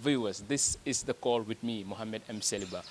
viewers, this is The Call with me, Mohammed M. Seliba.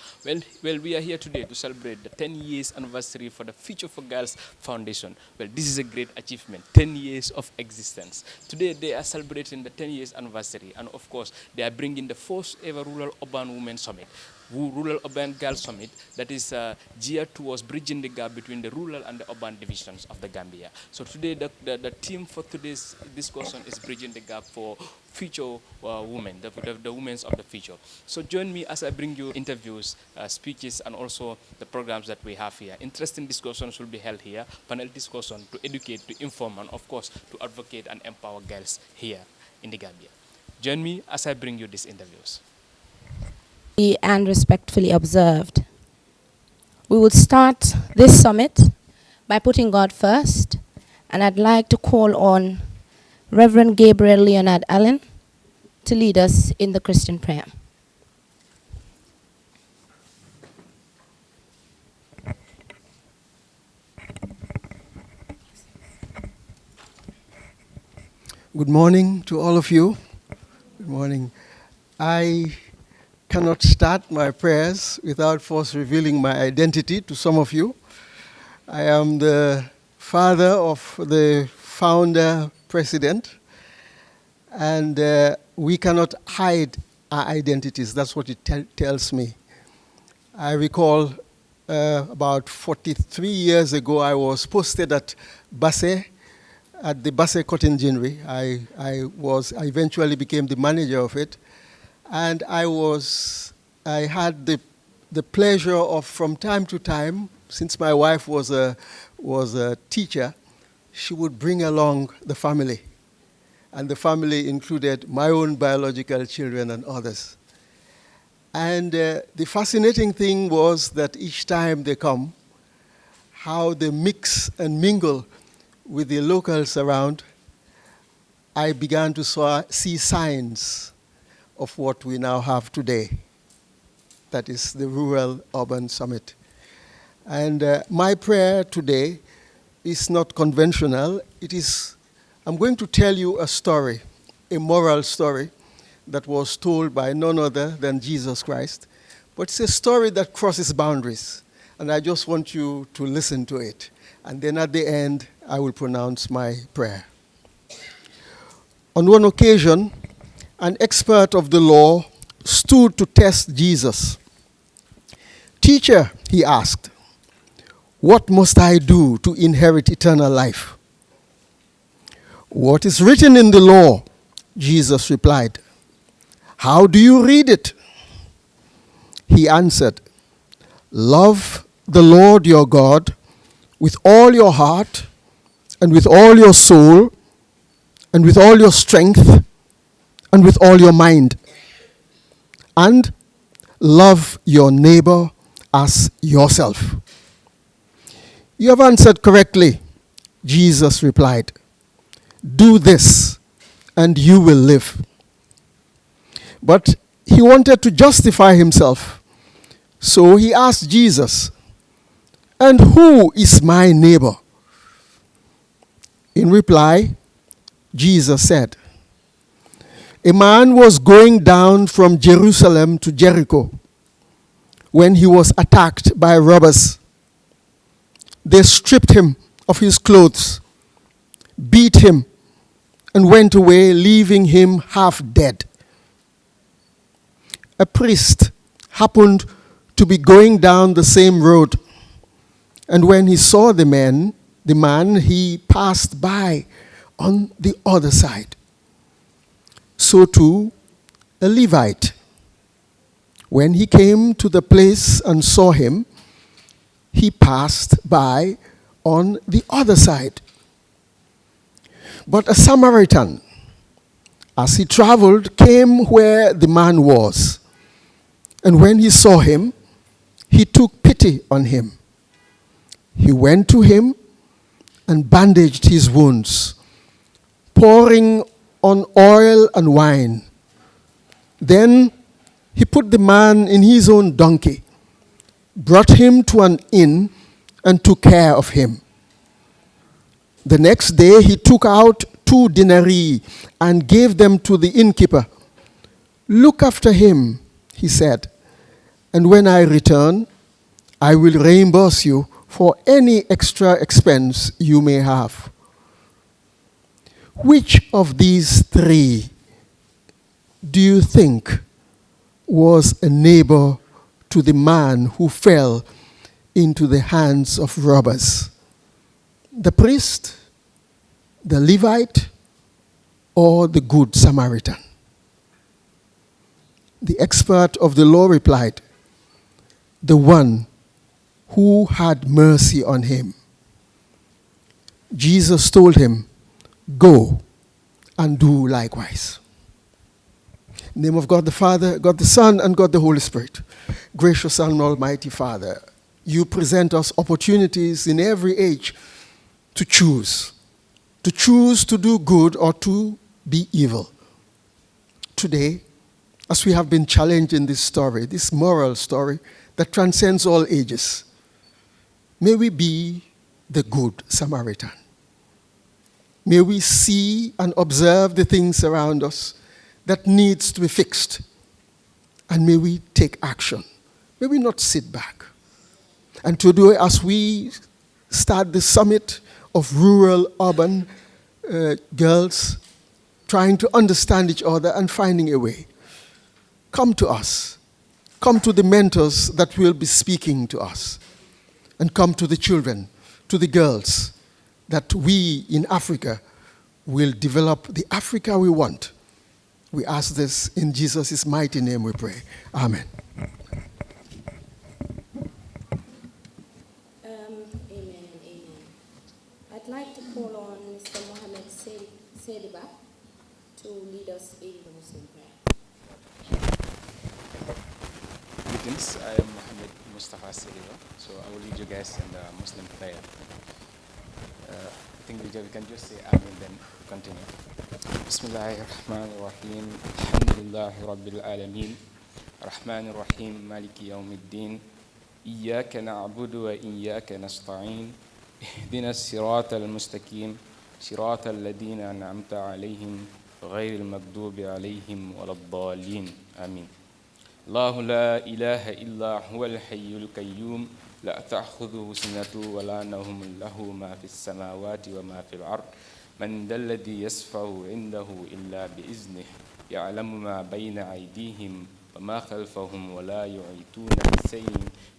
Well, we are here today to celebrate the 10 years anniversary for the Future for Girls Foundation. Well, this is a great achievement, 10 years of existence. Today, they are celebrating the 10 years anniversary, and of course, they are bringing the first ever Rural Urban Women Summit. Rural Urban Girls Summit that is geared towards bridging the gap between the rural and the urban divisions of the Gambia. So today the theme for today's discussion is bridging the gap for future women, the women of the future. So join me as I bring you interviews, speeches, and also the programs that we have here. Interesting discussions will be held here, panel discussion to educate, to inform, and of course to advocate and empower girls here in the Gambia. Join me as I bring you these interviews. And respectfully observed. We would start this summit by putting God first, and I'd like to call on Reverend Gabriel Leonard Allen to lead us in the Christian prayer. Good morning to all of you. Good morning. I cannot start my prayers without first revealing my identity to some of you. I am the father of the founder president, and we cannot hide our identities. That's what it tells me. I recall about 43 years ago, I was posted at Basse, at the Basse Cotton Ginnery. I eventually became the manager of it. And I had the pleasure of, from time to time, since my wife was a teacher, she would bring along the family. And the family included my own biological children and others. And the fascinating thing was that each time they come, how they mix and mingle with the locals around, I began to see signs of what we now have today. That is the Rural Urban Summit. And my prayer today is not conventional. I'm going to tell you a story, a moral story that was told by none other than Jesus Christ. But it's a story that crosses boundaries. And I just want you to listen to it. And then at the end, I will pronounce my prayer. On one occasion, an expert of the law stood to test Jesus. "Teacher," he asked, "what must I do to inherit eternal life?" "What is written in the law?" Jesus replied. "How do you read it?" He answered, "Love the Lord your God with all your heart and with all your soul and with all your strength and with all your mind. And love your neighbor as yourself." "You have answered correctly," Jesus replied. "Do this, and you will live." But he wanted to justify himself. So he asked Jesus, "And who is my neighbor?" In reply, Jesus said, "A man was going down from Jerusalem to Jericho when he was attacked by robbers. They stripped him of his clothes, beat him, and went away, leaving him half dead. A priest happened to be going down the same road, and when he saw the man, he passed by on the other side. So too, a Levite, when he came to the place and saw him, he passed by on the other side. But a Samaritan, as he traveled, came where the man was. And when he saw him, he took pity on him. He went to him and bandaged his wounds, pouring on oil and wine. Then he put the man in his own donkey, brought him to an inn, and took care of him. The next day he took out 2 denarii and gave them to the innkeeper. Look after him, he said, and when I return, I will reimburse you for any extra expense you may have. Which of these three do you think was a neighbor to the man who fell into the hands of robbers? The priest, the Levite, or the Good Samaritan? The expert of the law replied, the one who had mercy on him. Jesus told him, go and do likewise. In the name of God the Father, God the Son, and God the Holy Spirit. Gracious and Almighty Father, you present us opportunities in every age to choose to do good or to be evil. Today, as we have been challenged in this story, this moral story that transcends all ages, may we be the Good Samaritan. May we see and observe the things around us that needs to be fixed. And may we take action. May we not sit back. And today, as we start the summit of rural-urban girls trying to understand each other and finding a way, come to us. Come to the mentors that will be speaking to us. And come to the children, to the girls, that we in Africa will develop the Africa we want. We ask this in Jesus' mighty name we pray. Amen. Amen. I'd like to call on Mr. Mohammed Sediba to lead us in the Muslim prayer. Greetings, I am Mohammed Mustafa Sediba, so I will lead you guys in the Muslim prayer. I think we can just say Amen, then continue. Bismillahirrahmanirrahim. Alhamdulillahi Rabbil Alameen. Rahmanirrahim. Maliki Yawmiddin. Iyaka na'budu wa iyaka nasta'in. Ihdina as-sirata al-mustaqim. Sirata alladhina an'amta alayhim. غير المغضوب عليهم ولا الضالين. آمين. الله لا إله إلا هو الحي القيوم لا تأخذه سنة ولا نوم له ما في السماوات وما في الأرض من ذا الذي يشفع عنده إلا بإذنه يعلم ما بين أيديهم وما خلفهم ولا يحيطون بشيء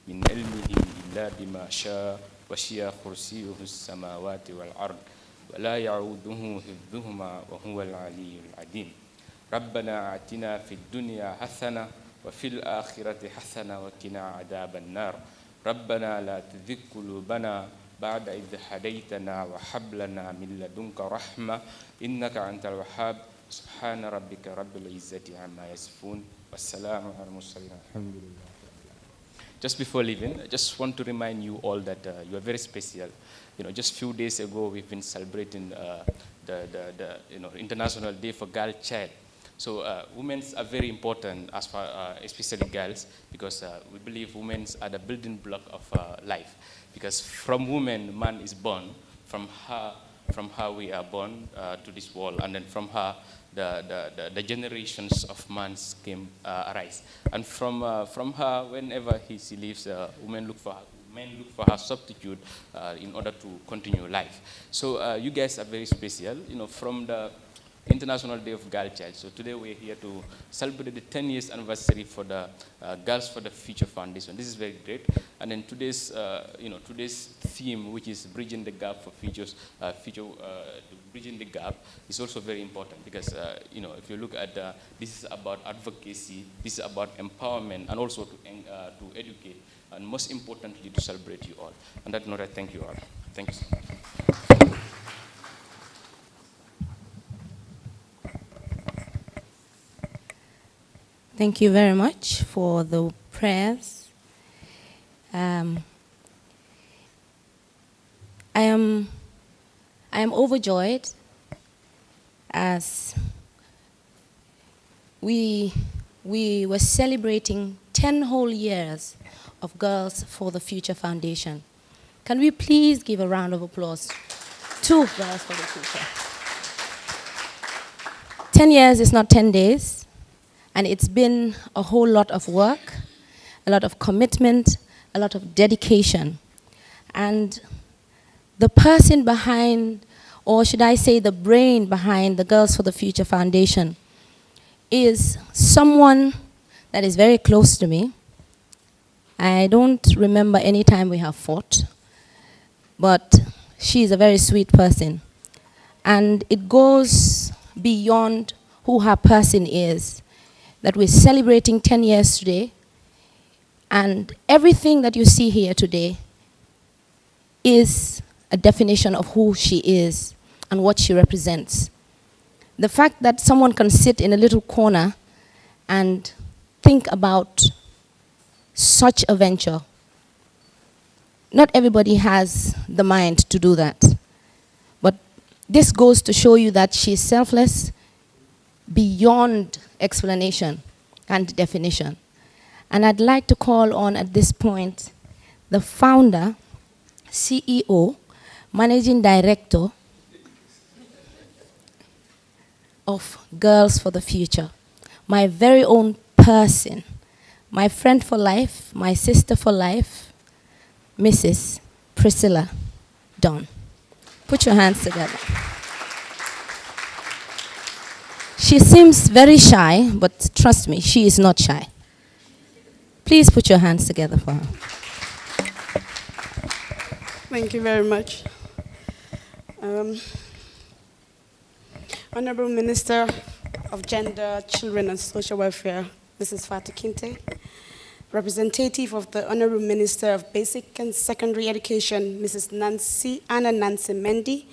من علمه إلا بما شاء وسع كرسيه السماوات والأرض ولا يعوده حفظهما وهو العلي العظيم. ربنا آتنا في الدنيا حسنة وفي الآخرة حسنة وقنا عذاب النار. ربنا لا تزغ قلوبنا بعد إذ هديتنا وهب لنا من لدنك رحمة إنك أنت الوهاب. سبحان ربك رب العزة عما يصفون والسلام على المرسلين الحمد لله. Just before leaving, I just want to remind you all that you are very special. Just a few days ago, we've been celebrating the International Day for Girl Child. So women are very important, as far, especially girls, because we believe women are the building block of life. Because from women, man is born. From her we are born to this world, and then from her, the generations of man came arise. And from her, whenever she leaves, men look for her substitute in order to continue life. So you guys are very special, from the International Day of Girl Child. So today we're here to celebrate the 10 years anniversary for the Girls for the Future Foundation. This is very great. And then today's theme, which is bridging the gap for bridging the gap, is also very important because if you look at this is about advocacy, this is about empowerment, and also to educate, and most importantly to celebrate you all. On that note, I thank you all. Thank you so much. Thank you very much for the prayers. I am overjoyed as we were celebrating 10 whole years of Girls for the Future Foundation. Can we please give a round of applause to Girls for the Future? 10 years is not 10 days. And it's been a whole lot of work, a lot of commitment, a lot of dedication. And the person behind, or should I say the brain behind the Girls for the Future Foundation is someone that is very close to me. I don't remember any time we have fought, but she is a very sweet person. And it goes beyond who her person is, that we're celebrating 10 years today, and everything that you see here today is a definition of who she is and what she represents. The fact that someone can sit in a little corner and think about such a venture, not everybody has the mind to do that. But this goes to show you that she's selfless beyond explanation and definition. And I'd like to call on, at this point, the founder, CEO, Managing Director of Girls for the Future, my very own person, my friend for life, my sister for life, Mrs. Priscilla Don. Put your hands together. She seems very shy, but trust me, she is not shy. Please put your hands together for her. Thank you very much. Honorable Minister of Gender, Children and Social Welfare, Mrs. Fatou Kinte, representative of the Honorable Minister of Basic and Secondary Education, Mrs. Anna Nancy Mendy,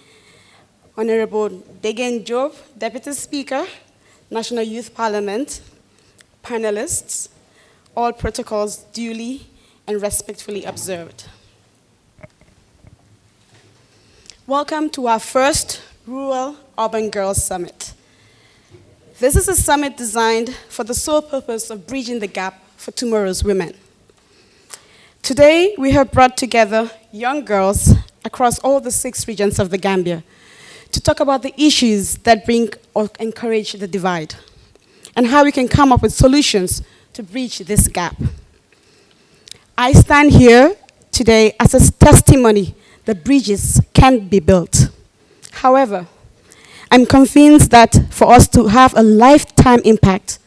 Honorable Degen Job, Deputy Speaker, National Youth Parliament, panelists, all protocols duly and respectfully observed. Welcome to our first Rural Urban Girls Summit. This is a summit designed for the sole purpose of bridging the gap for tomorrow's women. Today, we have brought together young girls across all the 6 regions of the Gambia to talk about the issues that bring or encourage the divide and how we can come up with solutions to bridge this gap. I stand here today as a testimony that bridges can be built. However, I'm convinced that for us to have a lifetime impact,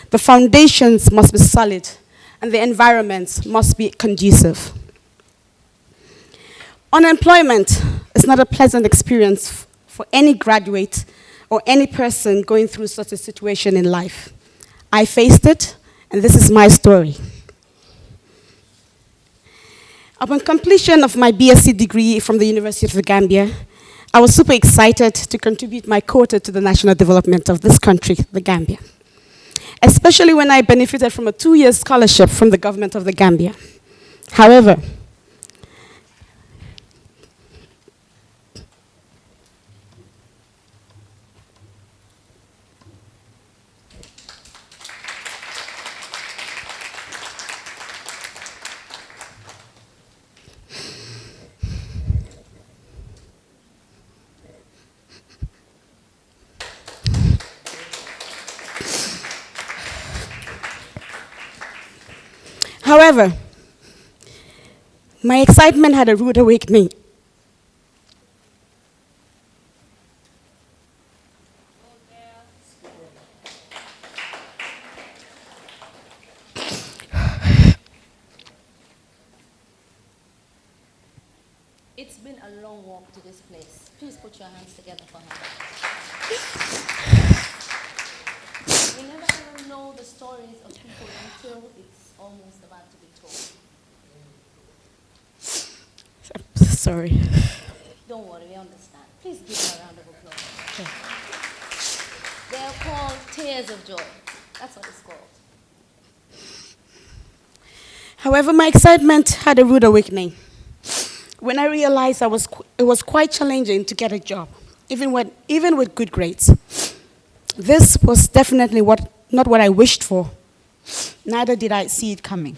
the foundations must be solid and the environments must be conducive. Unemployment is not a pleasant experience for any graduate or any person going through such a situation in life. I faced it, and this is my story. Upon completion of my BSc degree from the University of the Gambia, I was super excited to contribute my quota to the national development of this country, the Gambia, especially when I benefited from a 2-year scholarship from the government of the Gambia. However, my excitement had a rude awakening. It's been a long walk to this place. Please put your hands together for her. We never ever know the stories of people until it's almost about to be told. Sorry. Don't worry, we understand. Please give her a round of applause. They are called tears of joy. That's what it's called. However, my excitement had a rude awakening when I realized it was quite challenging to get a job, even with good grades. This was definitely not what I wished for. Neither did I see it coming.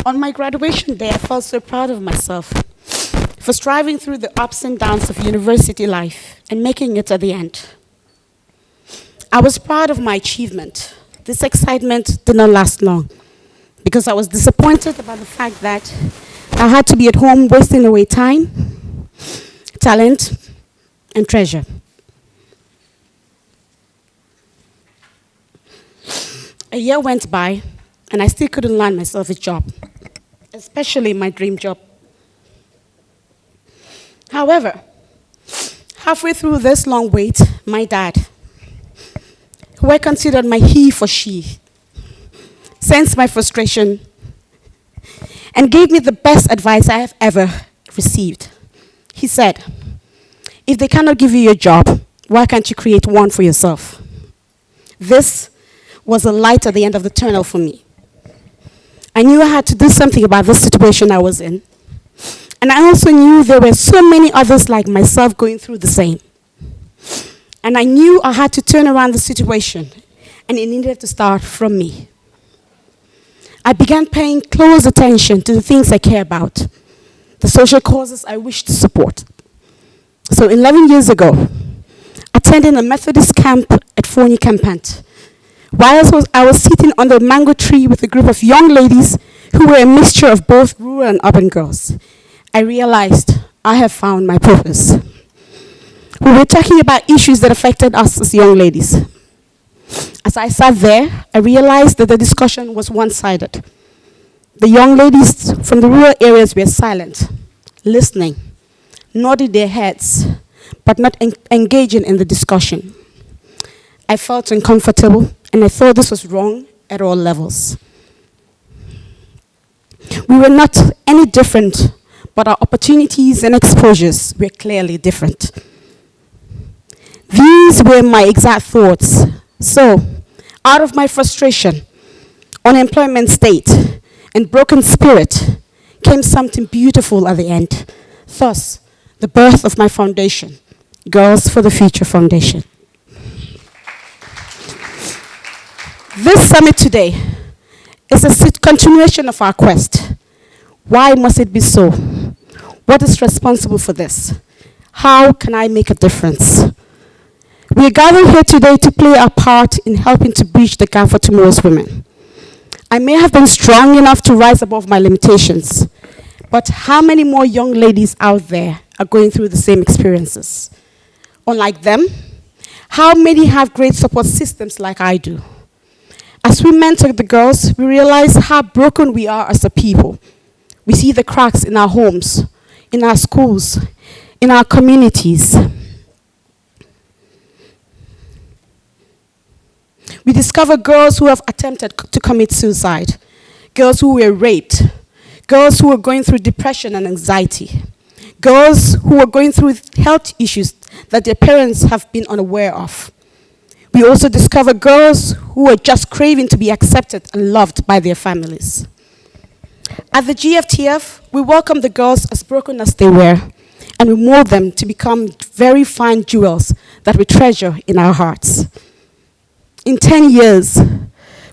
On my graduation day, I felt so proud of myself for striving through the ups and downs of university life and making it at the end. I was proud of my achievement. This excitement did not last long because I was disappointed about the fact that I had to be at home wasting away time, talent, and treasure. A year went by, and I still couldn't land myself a job, especially my dream job. However, halfway through this long wait, my dad, who I considered my he for she, sensed my frustration and gave me the best advice I have ever received. He said, "If they cannot give you a job, why can't you create one for yourself?" This was a light at the end of the tunnel for me. I knew I had to do something about the situation I was in. And I also knew there were so many others like myself going through the same. And I knew I had to turn around the situation, and it needed to start from me. I began paying close attention to the things I care about, the social causes I wish to support. So 11 years ago, attending a Methodist camp at Forney Campant, whilst I was sitting under a mango tree with a group of young ladies who were a mixture of both rural and urban girls, I realized I have found my purpose. We were talking about issues that affected us as young ladies. As I sat there, I realized that the discussion was one-sided. The young ladies from the rural areas were silent, listening, nodding their heads, but not engaging in the discussion. I felt uncomfortable, and I thought this was wrong at all levels. We were not any different, but our opportunities and exposures were clearly different. These were my exact thoughts. So, out of my frustration, unemployment state, and broken spirit came something beautiful at the end. Thus, the birth of my foundation, Girls for the Future Foundation. This summit today is a continuation of our quest. Why must it be so? What is responsible for this? How can I make a difference? We are gathered here today to play our part in helping to bridge the gap for tomorrow's women. I may have been strong enough to rise above my limitations, but how many more young ladies out there are going through the same experiences? Unlike them, how many have great support systems like I do? As we mentor the girls, we realize how broken we are as a people. We see the cracks in our homes, in our schools, in our communities. We discover girls who have attempted to commit suicide, girls who were raped, girls who are going through depression and anxiety, girls who are going through health issues that their parents have been unaware of. We also discover girls who are just craving to be accepted and loved by their families. At the GFTF, we welcome the girls as broken as they were, and we mold them to become very fine jewels that we treasure in our hearts. In 10 years,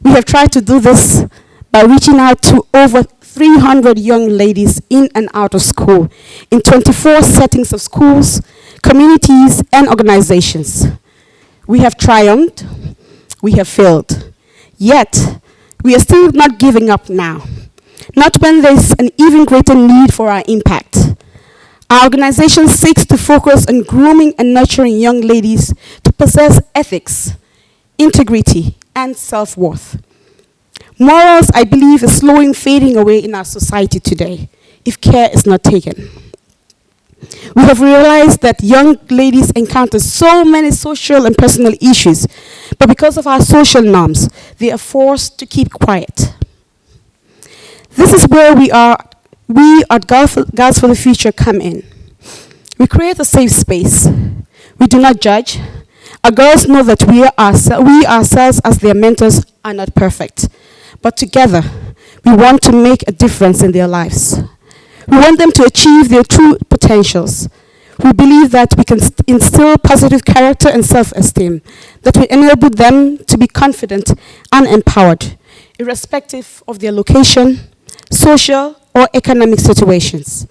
we have tried to do this by reaching out to over 300 young ladies in and out of school, in 24 settings of schools, communities, and organizations. We have triumphed, we have failed. Yet, we are still not giving up now. Not when there's an even greater need for our impact. Our organization seeks to focus on grooming and nurturing young ladies to possess ethics, integrity, and self-worth. Morals, I believe, is slowly fading away in our society today if care is not taken. We have realized that young ladies encounter so many social and personal issues, but because of our social norms, they are forced to keep quiet. This is where we at Girls for the Future come in. We create a safe space. We do not judge. Our girls know that we ourselves as their mentors are not perfect, but together we want to make a difference in their lives. We want them to achieve their true potentials. We believe that we can instill positive character and self-esteem that will enable them to be confident and empowered, irrespective of their location, social, or economic situations.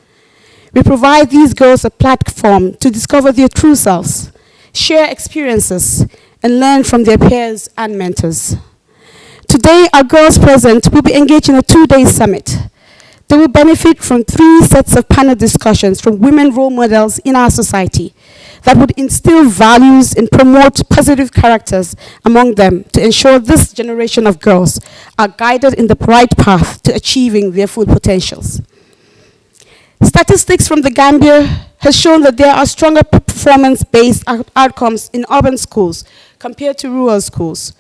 We provide these girls a platform to discover their true selves, share experiences, and learn from their peers and mentors. Today, our girls present will be engaged in a 2-day summit. They will benefit from 3 sets of panel discussions from women role models in our society that would instill values and promote positive characters among them to ensure this generation of girls are guided in the right path to achieving their full potentials. Statistics from the Gambia has shown that there are stronger performance-based outcomes in urban schools compared to rural schools.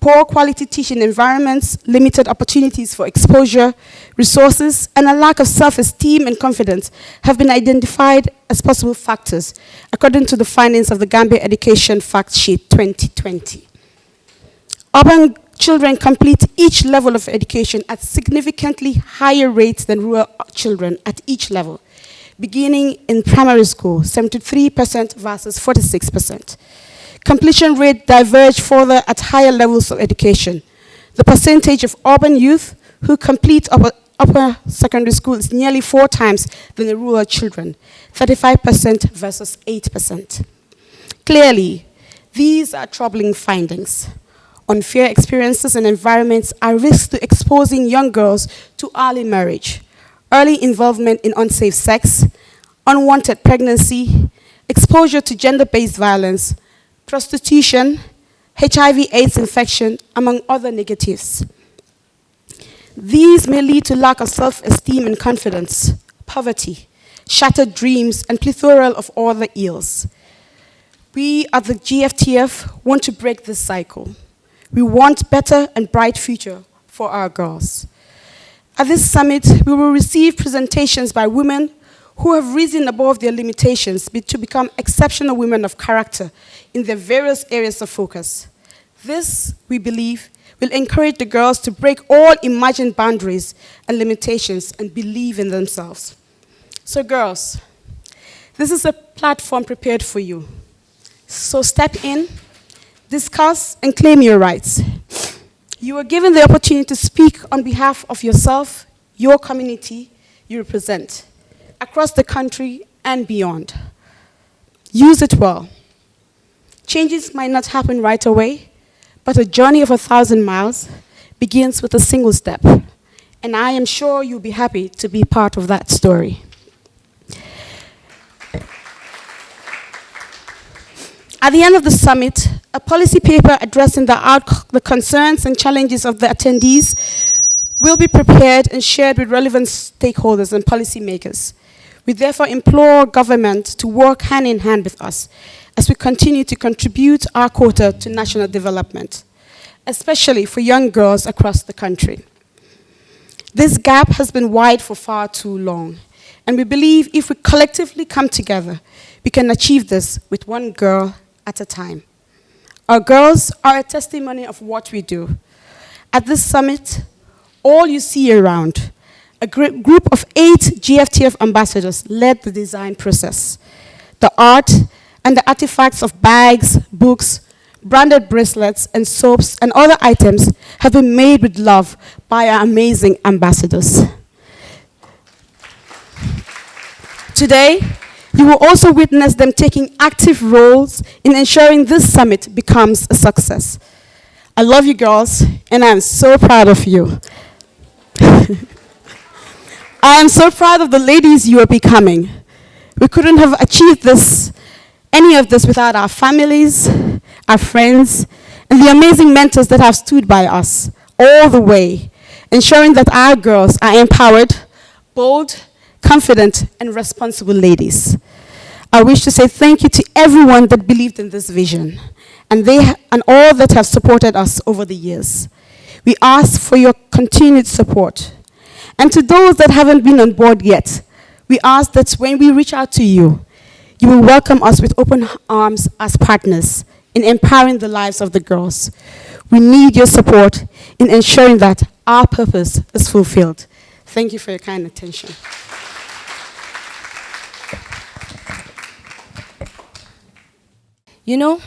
Poor quality teaching environments, limited opportunities for exposure, resources, and a lack of self-esteem and confidence have been identified as possible factors, according to the findings of the Gambia Education Fact Sheet 2020. Urban children complete each level of education at significantly higher rates than rural children at each level, beginning in primary school, 73% versus 46%. Completion rate diverge further at higher levels of education. The percentage of urban youth who complete upper secondary school is nearly 4 times than the rural children, 35% versus 8%. Clearly, these are troubling findings. Unfair experiences and environments are risks to exposing young girls to early marriage, early involvement in unsafe sex, unwanted pregnancy, exposure to gender-based violence, prostitution, HIV/AIDS infection, among other negatives. These may lead to lack of self-esteem and confidence, poverty, shattered dreams, and plethora of other ills. We at the GFTF want to break this cycle. We want better and bright future for our girls. At this summit, we will receive presentations by women who have risen above their limitations to become exceptional women of character in their various areas of focus. This, we believe, will encourage the girls to break all imagined boundaries and limitations and believe in themselves. So girls, this is a platform prepared for you. So step in, discuss, and claim your rights. You are given the opportunity to speak on behalf of yourself, your community you represent, across the country and beyond. Use it well. Changes might not happen right away, but a journey of 1,000 miles begins with a single step, and I am sure you'll be happy to be part of that story. At the end of the summit, a policy paper addressing the concerns and challenges of the attendees will be prepared and shared with relevant stakeholders and policymakers. We therefore implore government to work hand in hand with us as we continue to contribute our quota to national development, especially for young girls across the country. This gap has been wide for far too long, and we believe if we collectively come together, we can achieve this with one girl at a time. Our girls are a testimony of what we do. At this summit, all you see around, a group of 8 GFTF ambassadors led the design process. The art and the artifacts of bags, books, branded bracelets, and soaps and other items have been made with love by our amazing ambassadors. Today, you will also witness them taking active roles in ensuring this summit becomes a success. I love you girls, and I am so proud of you. I am so proud of the ladies you are becoming. We couldn't have achieved any of this without our families, our friends, and the amazing mentors that have stood by us all the way, ensuring that our girls are empowered, bold, confident, and responsible ladies. I wish to say thank you to everyone that believed in this vision, and all that have supported us over the years. We ask for your continued support. And to those that haven't been on board yet, we ask that when we reach out to you, you will welcome us with open arms as partners in empowering the lives of the girls. We need your support in ensuring that our purpose is fulfilled. Thank you for your kind attention. You know,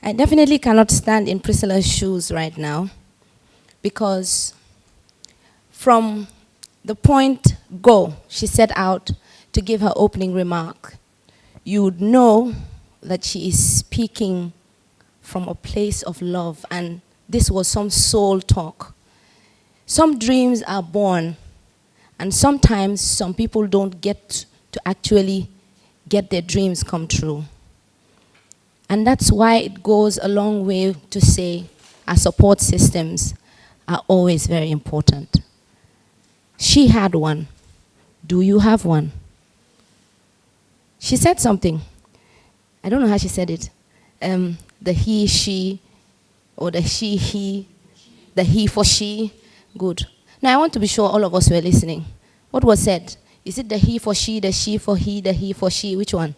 I definitely cannot stand in Priscilla's shoes right now, because from the point go, she set out to give her opening remark, you would know that she is speaking from a place of love, and this was some soul talk. Some dreams are born, and sometimes some people don't get to actually get their dreams come true. And that's why it goes a long way to say our support systems are always very important. She had one. Do you have one? She said something. I don't know how she said it. The he, she, or the she, he, the he for she. Good. Now I want to be sure all of us were listening. What was said? Is it the he for she, the she for he, the he for she? Which one?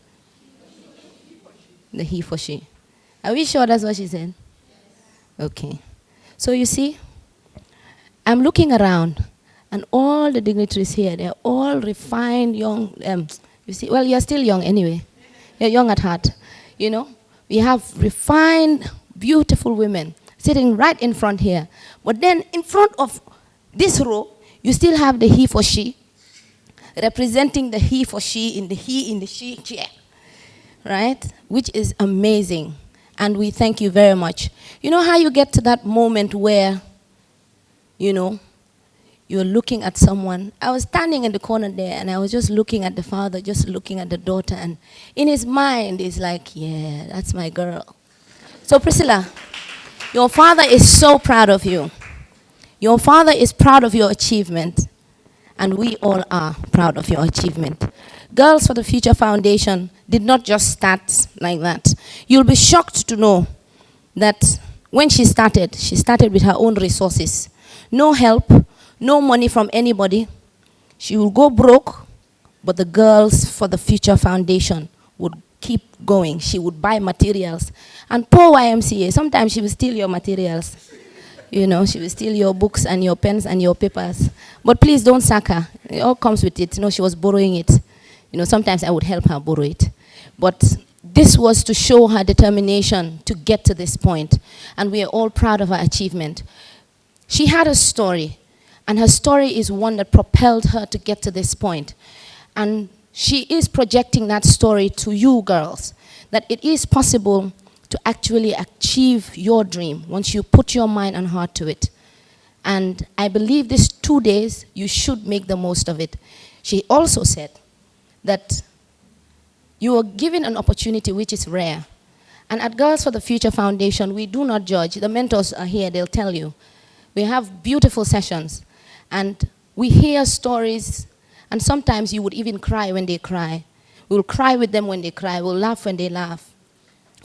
The he for she. Are we sure that's what she said? Okay. So you see, I'm looking around, and all the dignitaries here, they're all refined, young. You see, well, you're still young anyway. You're young at heart. You know, we have refined, beautiful women sitting right in front here. But then in front of this row, you still have the he for she, representing the he for she in the she chair, right? Which is amazing. And we thank you very much. You know how you get to that moment where, you know, you're looking at someone. I was standing in the corner there, and I was just looking at the father, just looking at the daughter, and in his mind, he's like, yeah, that's my girl. So Priscilla, your father is so proud of you. Your father is proud of your achievement, and we all are proud of your achievement. Girls for the Future Foundation did not just start like that. You'll be shocked to know that when she started with her own resources. No help, no money from anybody. She would go broke, but the Girls for the Future Foundation would keep going. She would buy materials. And poor YMCA, sometimes she would steal your materials. You know, she will steal your books and your pens and your papers. But please don't sack her. It all comes with it. You know, she was borrowing it. You know, sometimes I would help her borrow it. But this was to show her determination to get to this point. And we are all proud of her achievement. She had a story. And her story is one that propelled her to get to this point. And she is projecting that story to you girls, that it is possible to actually achieve your dream once you put your mind and heart to it. And I believe these 2 days, you should make the most of it. She also said that you are given an opportunity which is rare. And at Girls for the Future Foundation, we do not judge. The mentors are here, they'll tell you. We have beautiful sessions, and we hear stories, and sometimes you would even cry when they cry. We'll cry with them when they cry, we'll laugh when they laugh.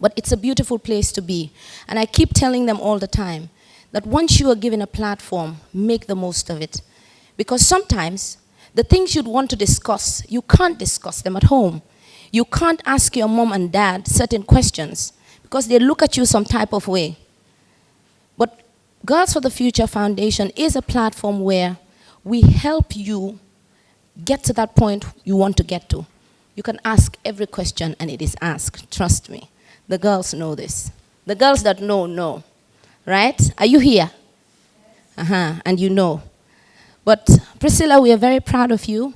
But it's a beautiful place to be. And I keep telling them all the time that once you are given a platform, make the most of it. Because sometimes the things you'd want to discuss, you can't discuss them at home. You can't ask your mom and dad certain questions because they look at you some type of way. But Girls for the Future Foundation is a platform where we help you get to that point you want to get to. You can ask every question and it is asked, trust me. The girls know this. The girls that know, right? Are you here? And you know. But Priscilla, we are very proud of you.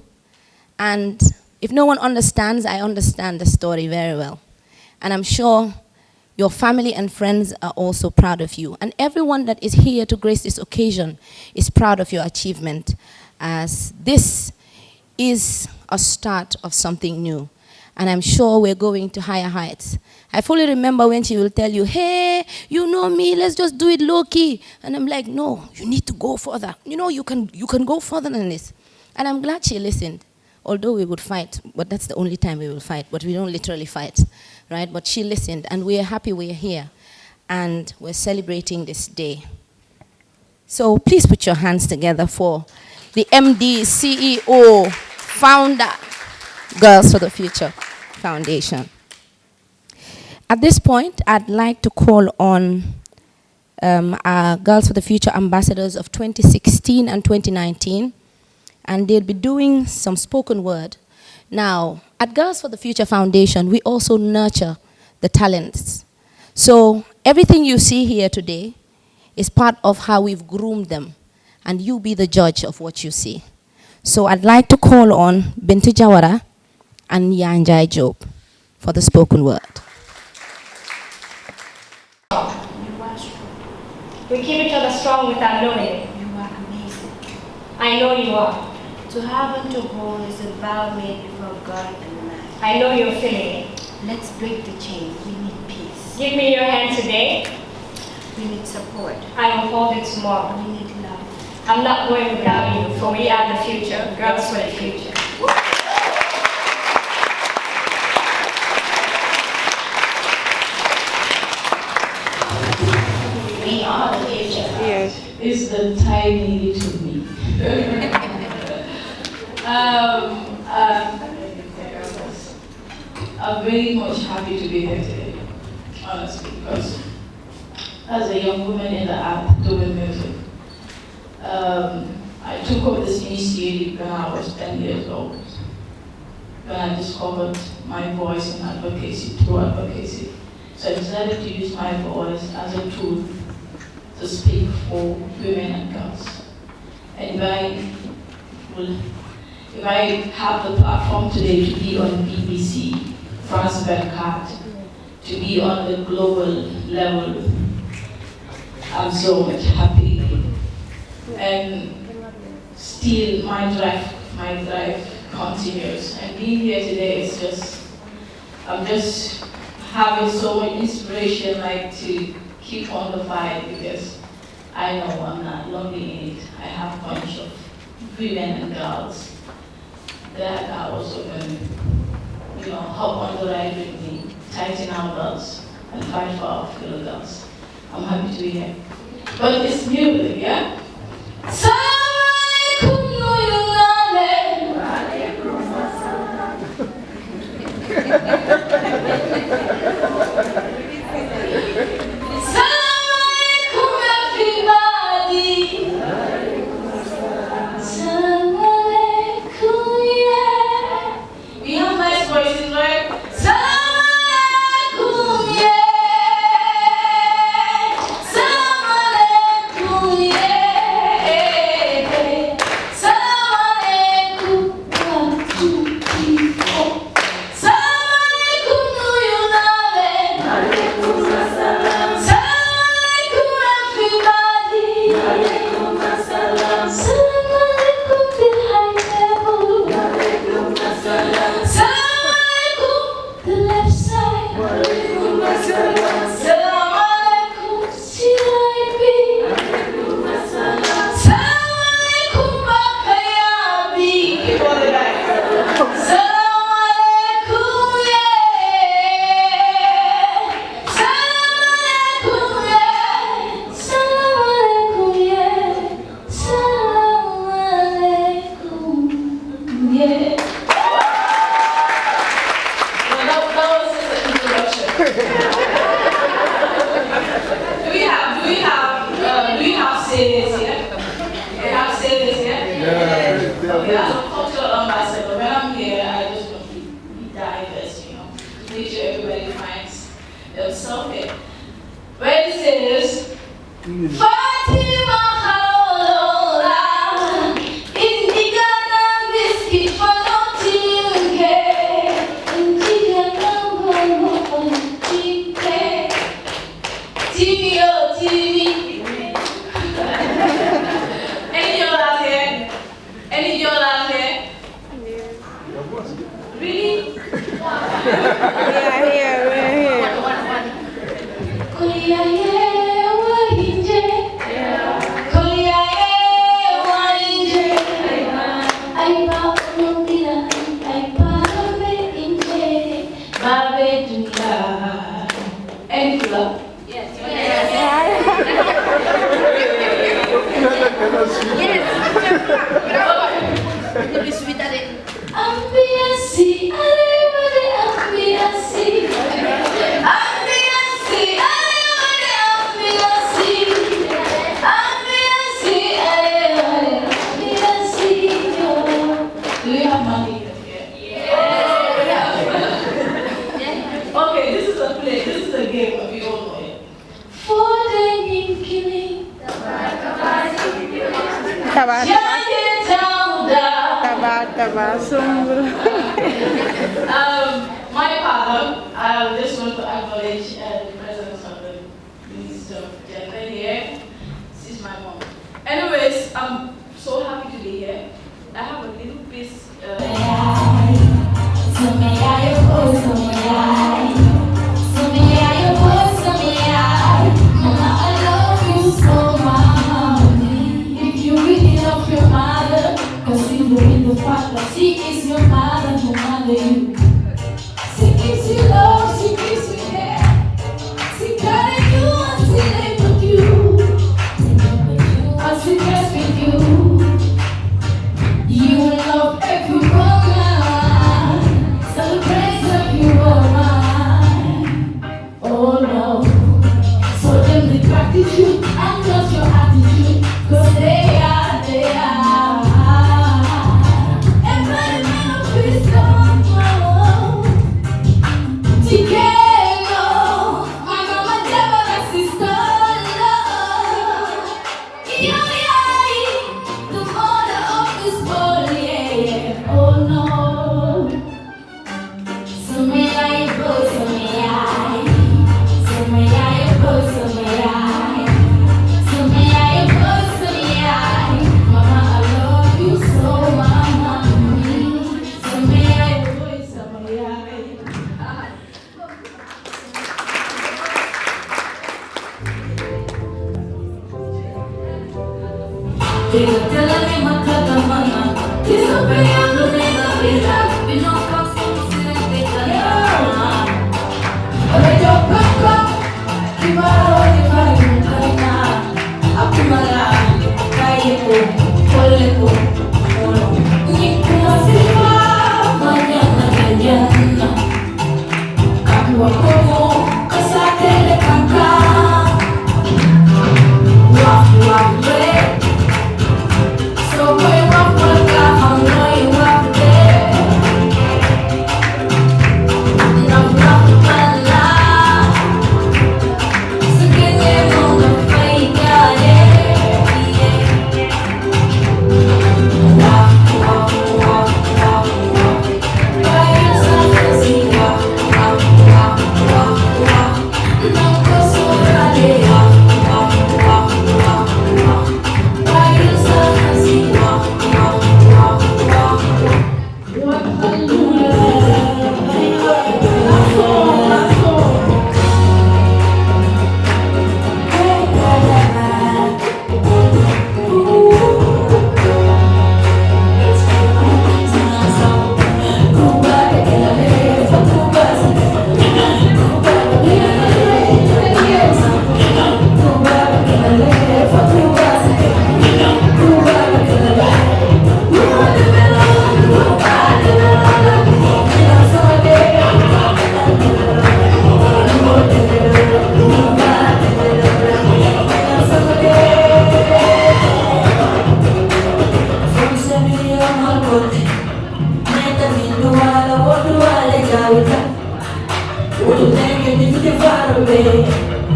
And if no one understands, I understand the story very well. And I'm sure your family and friends are also proud of you. And everyone that is here to grace this occasion is proud of your achievement, as this is a start of something new. And I'm sure we're going to higher heights. I fully remember when she will tell you, hey, you know me, let's just do it low-key. And I'm like, no, you need to go further. You know, you can go further than this. And I'm glad she listened. Although we would fight, but that's the only time we will fight. But we don't literally fight, right? But she listened, and we are happy we are here. And we're celebrating this day. So please put your hands together for the MD, CEO, founder, Girls for the Future Foundation. At this point, I'd like to call on our Girls for the Future ambassadors of 2016 and 2019, and they'll be doing some spoken word. Now, at Girls for the Future Foundation, we also nurture the talents. So everything you see here today is part of how we've groomed them, and you be the judge of what you see. So I'd like to call on Bintu Jawara and Yanjai Job for the spoken word. We keep each other strong without knowing it. You are amazing. I know you are. To have and to hold is a vow made before God and man. I know you're feeling it. Let's break the chain. We need peace. Give me your hand today. We need support. I will hold it tomorrow. We need love. I'm not going without you, for we are the future. Girls for the future. We are the future. Yes. Is the tiny little me. I'm very much happy to be here today, honestly, because as a young woman in the art doing music, I took up this initiative when I was 10 years old, when I discovered my voice in advocacy, through advocacy. So I decided to use my voice as a tool to speak for women and girls. And if I have the platform today to be on BBC, France 24, to be on the global level, I'm so much happy. And still my drive continues. And being here today is I'm just having so much inspiration, like to keep on the fight, because I know I'm not lonely in it. I have a bunch of women and girls that are also going to, hop on the ride with me, tighten our belts, and fight for our fellow girls. I'm happy to be here. But it's music, yeah? We have nice voices, right? My father, I just want to acknowledge the presence of the Minister of Gender here. Anyways, I'm so happy to be here. I have a little piece. She is your mother who mother you. She gives you love, she gives you care. She carry you until they put you. And she cares with you. You will love every woman. Celebrate every woman. Oh no. So them the gratitude and just your attitude. Cause they are. Every man of wisdom. Together, my mama never sister. The mother of this world, yeah. Oh no. So may I go, so may I. So may I go, so may I. So may I go, so may I. Mama, I love you so, mama. So may I go, so may I. So we walk I'm going walk there. Love, love. So get them on the fight, yeah. Walk. By yourself and see, walk. Don't go so early, walk. By yourself and see, walk.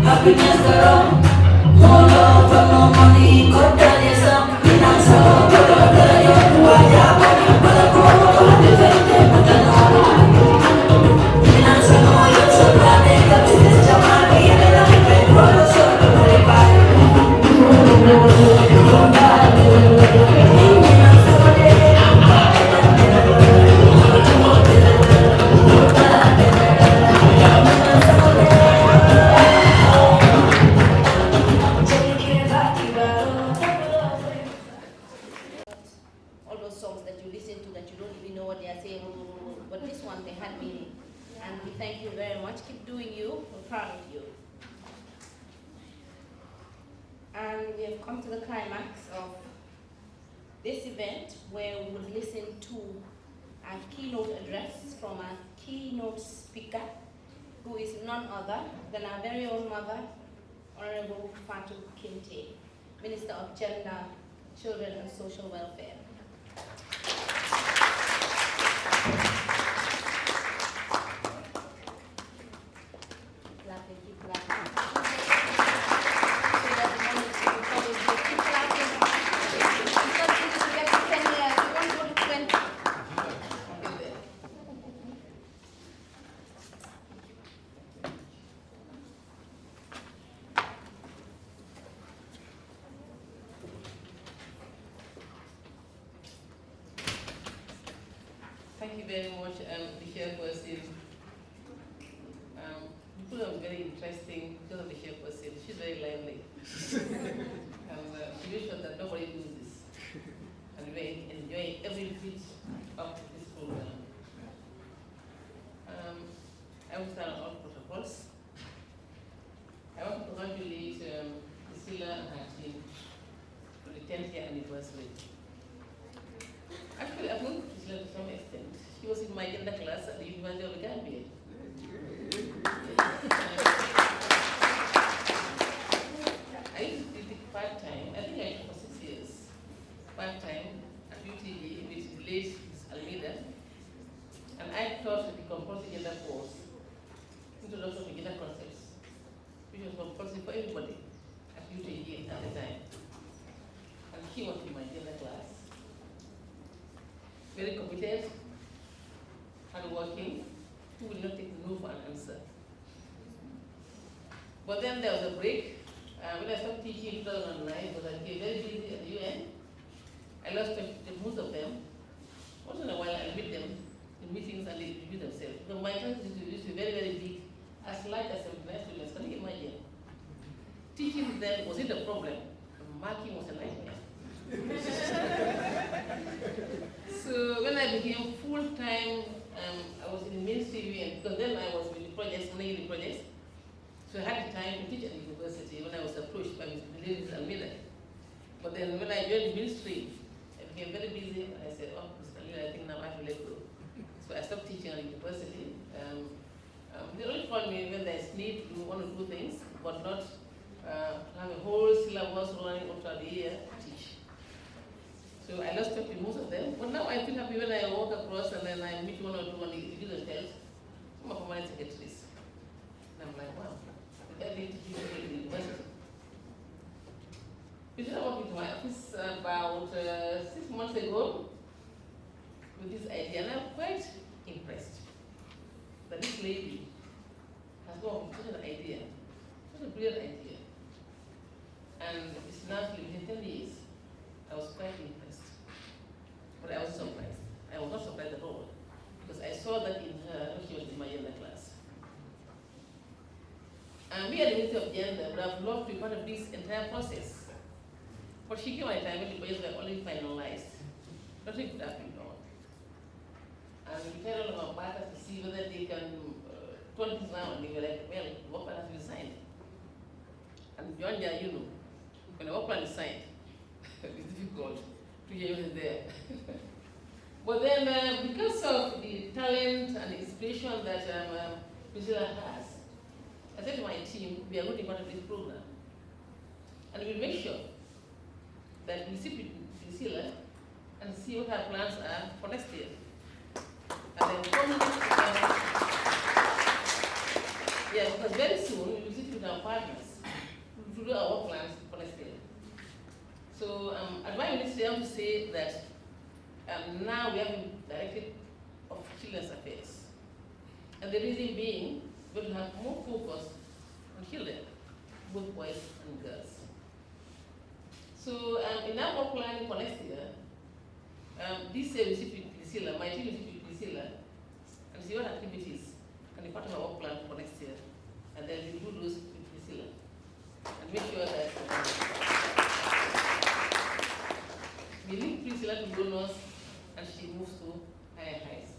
Happiness, girl. More love, more money, God done you some. All those songs that you listen to that you don't even know what they are saying, but this one they had meaning. And we thank you very much. Keep doing you. We're proud of you. And we have come to the climax of this event where we will listen to a keynote address from a keynote speaker who is none other than our very own mother, Honorable Fatu Kinte, Minister of Gender, Children and Social Welfare. Keep clapping. So that the moment you follow, keep clapping. Because you get to 10 years, you won't go to 20. Thank you very much, the chairperson. You put on very interesting because of the chairperson. She's very lively. She makes sure that nobody loses. And we're enjoying every bit of this program. I will start on all protocols. I want to congratulate Priscilla and her team for the 10th year anniversary. Actually, I've known Priscilla to some extent. She was in my gender class at the University of the Gambia. I used to teach part-time. I think I taught for 6 years. Part-time at UTG, which is late Almeida. And I taught the compulsory gender course, Introduction to Gender Concepts, which was compulsory for everybody at UTG at the time. And she was in my gender class. Very committed, hardworking, who will not take no for an answer. But then there was a break. When I stopped teaching in 2009, because I became very busy at the UN, I lost touch with most of them. Once in a while, I meet them in meetings and they review themselves. Because my class used to be very, very big, as light as 79 students. Can you imagine? Teaching them wasn't a problem. Marking was a nightmare. So when I became full-time, I was in ministry, and because then I was with the projects, managing the projects. So I had the time to teach at the university when I was approached by Mr. Ladies Almeida. But then when I joined the ministry, I became very busy, and I said, oh, Mr. Almeida, I think now I have to let go. So I stopped teaching at the university. They only call me when there's need to want to do things, but not have a whole syllabus running up to the year to teach. So I lost touch with most of them, but now I feel happy when I walk across and then I meet one or two and they give themselves. Some of my secretaries. And I'm like, wow, I need to teach in the university. Because I walked into my office about 6 months ago with this idea, and I'm quite impressed that this lady has come up with such an idea, such a brilliant idea. And it's now within 10 years. I was quite impressed. But I was surprised. I was not surprised at all. Because I saw that in her when she was in my gender class. And we at the Ministry of Gender would have loved to be part of this entire process. But she came at a time when the projects were already finalized. Nothing could have been done. And we tried all of our partners to see whether they can turn things around. And they were like, well, the work plan has been signed. And beyond that, you know, when the work plan is signed, it's difficult to hear what is there. But then, because of the talent and the inspiration that Priscilla has, I said to my team, we are going to be part of this program. And we'll make sure that we sit with Priscilla and see what her plans are for next year. And then yeah, because very soon we will sit with our partners to do our work plans for next year. So at my ministry, I want to say that now we have a directorate of children's affairs. And the reason being, we will have more focus on children, both boys and girls. So in our work planning for next year, this year we sit with Priscilla, my team will sit with Priscilla, and see what activities can be part of our work plan for next year. And then we do those with Priscilla. And make sure that we link Priscilla to donors and she moves to higher heights.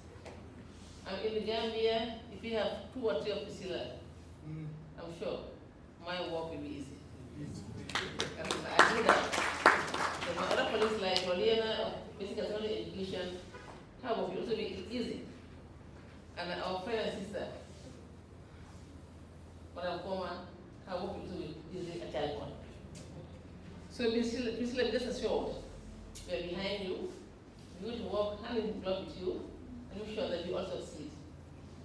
In the Gambia, if we have 2 or 3 of Priscilla, I'm sure my work will be easy. And I do that. So my other colleagues like Loliana of Basic and Secondary Education, her work will also be easy. And our friend and sister, Madam Koma, her work will also be easy at Child Fund. So Priscilla, just assured, we are behind you. We will work hand in glove with you and make sure that you also succeed.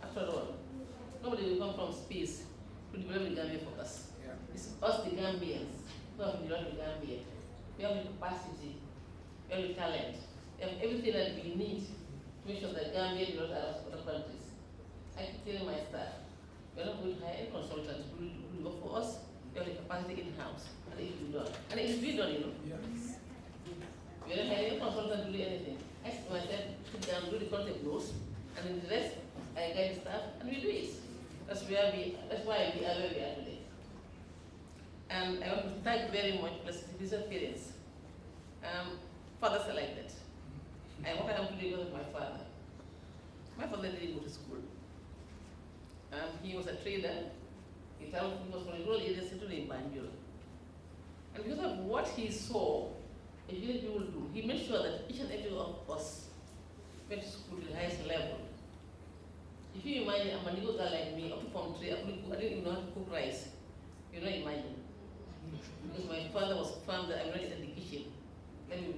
After all, nobody will come from space to develop the Gambia for us. Yeah. It's us, the Gambians, who have developed the Gambia. We have the capacity, we have the talent, we have everything that we need to make sure that Gambia develops other countries. I keep telling my staff, we are not going to hire any consultants who will work for us. We have the capacity in-house, and it will be done. And it will be done, you know. Yes. We are not hiring any consultant to do anything. I sit myself, sit down, do the contact notes, and then the rest, I guide the staff, and we do it. That's why we are where we are today. And I want to thank very much the parents. Fathers are like that. And what I am today because of my father. My father didn't go to school. He was a trader. He was from a rural area settled in Banjul. And because of what he saw, a village people do, he made sure that each and every one of us went to school to the highest level. If you imagine a Manigo girl like me, up to Form 3, I didn't even know how to cook rice. You know, imagine. Because my father was firm that I'm not in the kitchen. Let me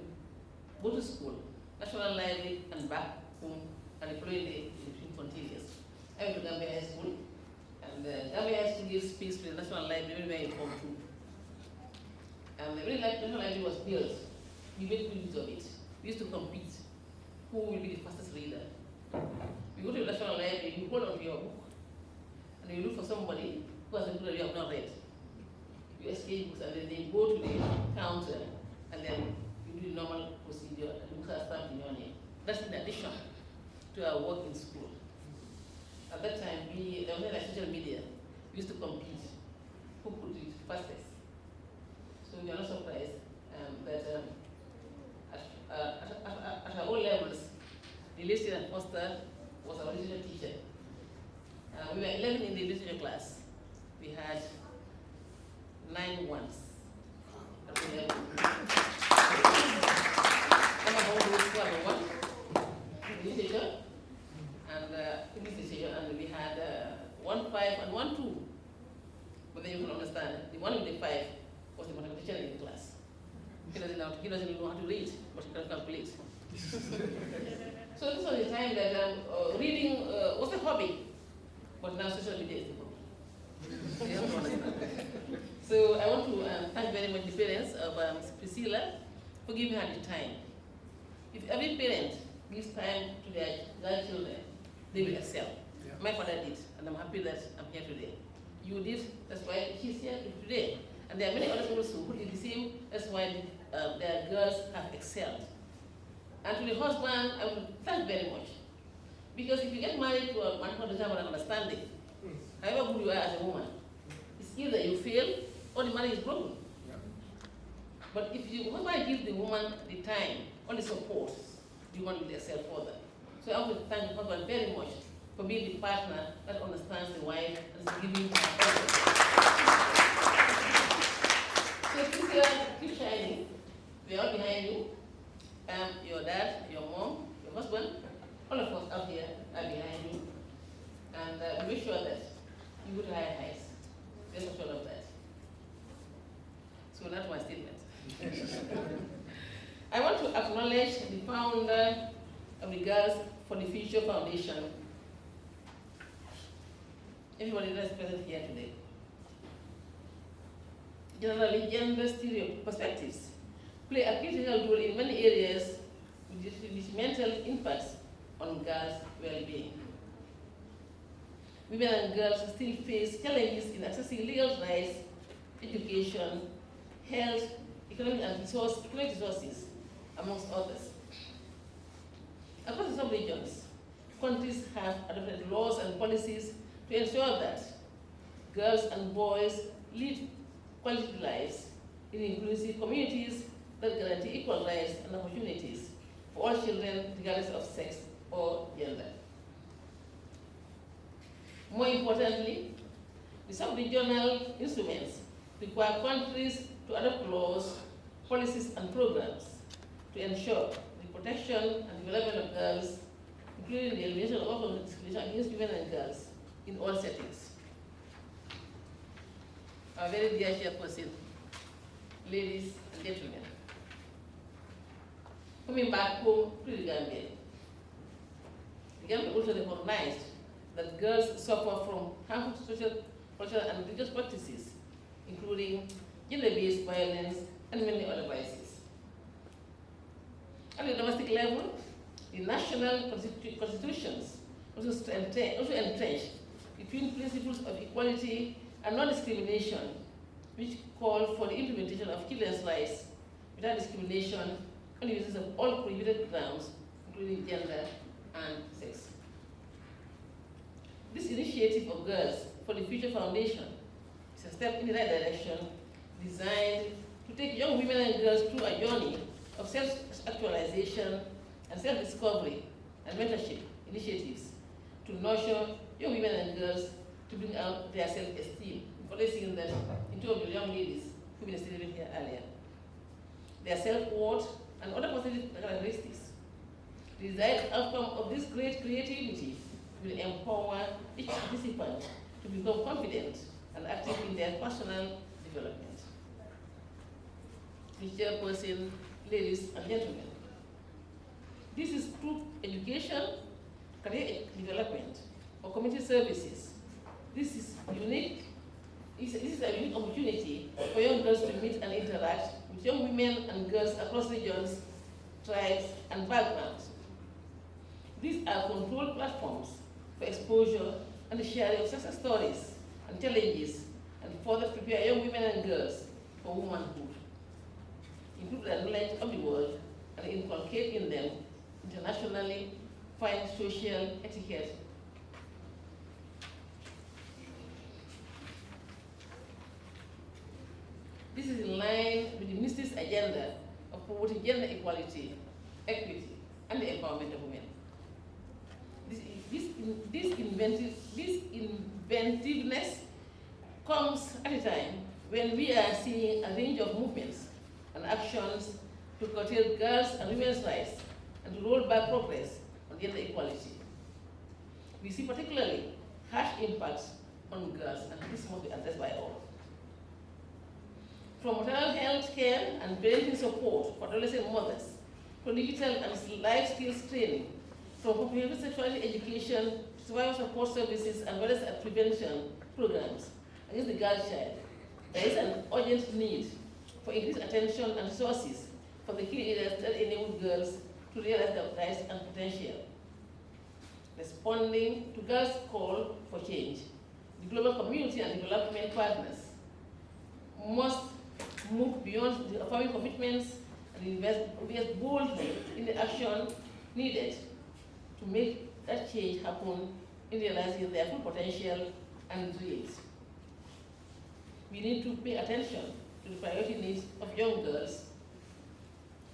go to school, National Library, and back home, and the following day between continuous. I went to Gambia High School, and Gambia High School gives space to the National Library when we were in Form 2. And the very National Library was built. We made good use of it. We used to compete. Who will be the fastest reader? You go to the National Library, you hold on to your book, and you look for somebody who has a book that you have not read. You exchange books, and then they go to the counter, and then you do the normal procedure, and books are stamped in your name. That's in addition to our work in school. At that time, there was no social media. We used to compete. Who could do it fastest? So we are not surprised that at our O levels, the literature and Foster was our literature teacher. We were 11 in the literature class. We had 9 ones. Literature and English literature, and we had 1 5 and 1 2. But then you can understand, the one with the 5 was the mathematician in the class. He doesn't know how to read, but he can calculate. So this was the time that reading was a hobby, but now social media is the hobby. You have to understand. So I want to thank very much the parents of Priscilla for giving her the time. If every parent gives time to their grandchildren, they will excel. Yeah. My father did, and I'm happy that I'm here today. You did, that's why she's here today. And there are many other people who did the same, that's why their girls have excelled. And to the husband, I would thank very much. Because if you get married to a man who doesn't have an understanding, however good you are as a woman, it's either you fail or the marriage is broken. Yeah. But if you husband gives the woman the time or the support, the woman will excel further. So I would thank the husband very much for being the partner that understands the wife and is giving her. So Priscilla, keep shining. We are all behind you. Your dad, your mom, your husband, all of us out here are behind you. And make sure that you would higher heights. Rest assured of that. So that's my statement. I want to acknowledge the founder of the Girls for the Future Foundation. Everybody that is present here today. Generally, gender stereotype perspectives play a critical role in many areas with detrimental impacts on girls' well-being. Women and girls still face challenges in accessing legal rights, education, health, economic resources, amongst others. Across some regions, countries have adopted laws and policies to ensure that girls and boys lead quality lives in inclusive communities that guarantee equal rights and opportunities for all children, regardless of sex or gender. More importantly, the sub-regional instruments require countries to adopt laws, policies, and programs to ensure the protection and development of girls, including the elimination of all discrimination against women and girls in all settings. Our very dear chairperson, ladies and gentlemen, coming back home to the Gambia also recognized that girls suffer from harmful social, cultural, and religious practices, including gender-based violence and many other vices. At the domestic level, the national constitutions also entrench between principles of equality and non-discrimination, which call for the implementation of children's rights without discrimination on the basis of all prohibited grounds including gender and sex. This initiative of Girls for the Future Foundation is a step in the right direction designed to take young women and girls through a journey of self-actualization and self-discovery and mentorship initiatives to nurture young women and girls to bring out their self-esteem. We've already seen that in two of the young ladies who've been stated here earlier. Their self-worth and other positive characteristics. The desired outcome of this great creativity will empower each participant to become confident and active in their personal development. Mr. Chairperson, ladies and gentlemen, this is through education, career development, or community services. This is unique. This is a unique opportunity for young girls to meet and interact with young women and girls across regions, tribes, and backgrounds. These are controlled platforms for exposure and the sharing of success stories and challenges, and further prepare young women and girls for womanhood, improve their knowledge of the world, and inculcate in them internationally fine social etiquette. This is in line with the Minister's agenda of promoting gender equality, equity, and the empowerment of women. This inventiveness comes at a time when we are seeing a range of movements and actions to curtail girls' and women's rights and to roll back progress on gender equality. We see particularly harsh impacts on girls, and this must be addressed by all. From maternal health care and parenting support for adolescent mothers, to digital and life skills training, from comprehensive sexuality education, survival support services, and violence and prevention programs against the girl child, there is an urgent need for increased attention and resources for the key areas that enable girls to realize their rights and potential. Responding to girls' call for change, the global community and development partners must move beyond the affirming commitments and invest boldly in the action needed to make that change happen in realizing their full potential and dreams. We need to pay attention to the priority needs of young girls,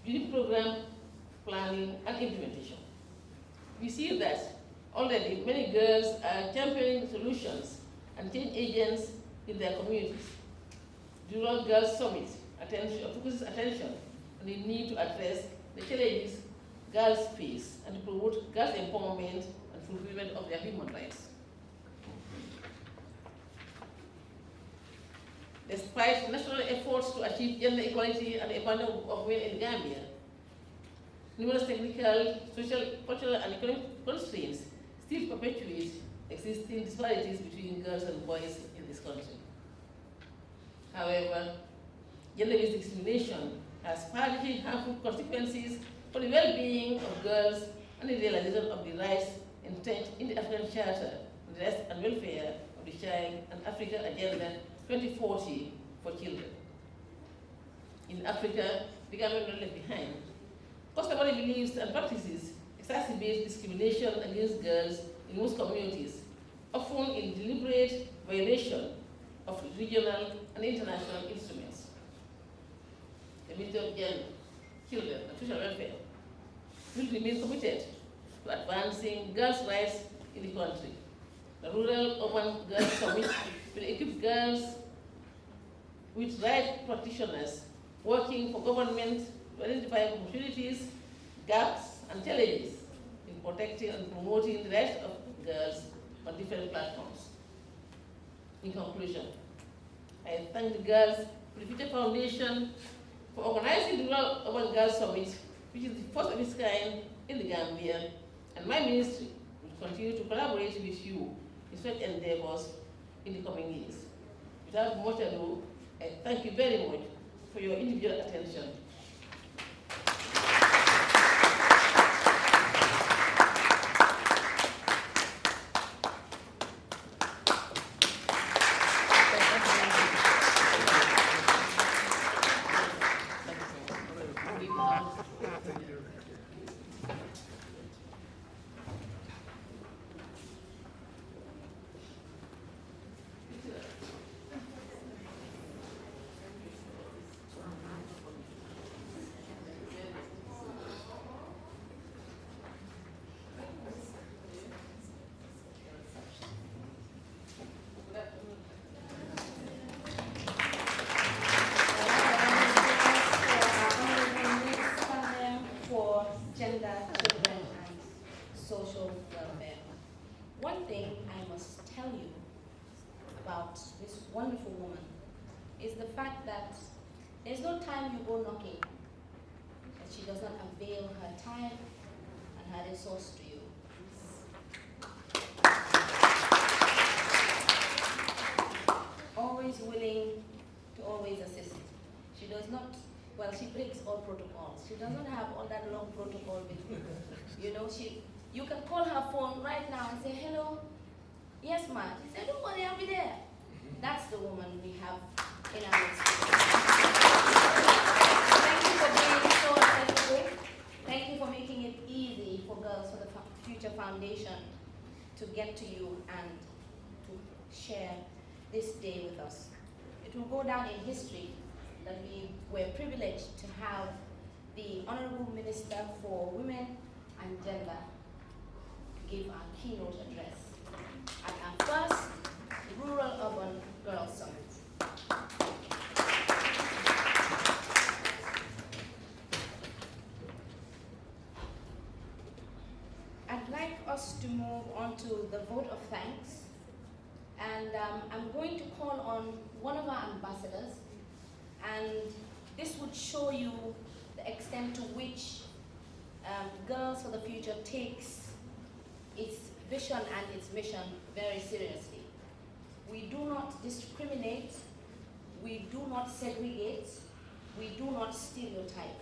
during program planning and implementation. We see that already many girls are championing solutions and change agents in their communities. The Rural Girls Summit focuses attention on the need to address the challenges girls face and to promote girls' empowerment and fulfillment of their human rights. Despite national efforts to achieve gender equality and the empowerment of women in Gambia, numerous technical, social, cultural, and economic constraints still perpetuate existing disparities between girls and boys in this country. However, gender-based discrimination has far-reaching harmful consequences for the well-being of girls and the realization of the rights entrenched in the African Charter on the rights and welfare of the child and Africa Agenda 2040 for children. In Africa, the government not left behind. Customary beliefs and practices exacerbate discrimination against girls in most communities, often in deliberate violation of regional and international instruments. The Ministry of Gender, Children, and Social Welfare will remain committed to advancing girls' rights in the country. The Rural-Urban Girls Summit will equip girls with right practitioners working for government to identify opportunities, gaps, and challenges in protecting and promoting the rights of girls on different platforms. In conclusion, I thank the Girls for the Future Foundation for organizing the Rural Urban Girls Summit, which is the first of its kind in the Gambia, and my ministry will continue to collaborate with you in such endeavors in the coming years. Without much ado, I thank you very much for your individual attention. social welfare. One thing I must tell you about this wonderful woman is the fact that there's no time you go knocking that she does not avail her time and her resource to you. Always willing to always assist. She does not, well, she breaks all protocols. She does not have all that long protocol with you. You know, you can call her phone right now and say, hello, yes, ma'am. She said, don't worry, I'll be there. That's the woman we have in our midst. Thank you for being so accessible. Thank you for making it easy for Girls for the Future Foundation to get to you and to share this day with us. It will go down in history that we were privileged to have the Honorable Minister for Women and Gender give our keynote address at our first Rural Urban Girls Summit. I'd like us to move on to the vote of thanks. And I'm going to call on one of our ambassadors, and this would show you the extent to which Girls for the Future takes its vision and its mission very seriously. We do not discriminate, we do not segregate, we do not stereotype.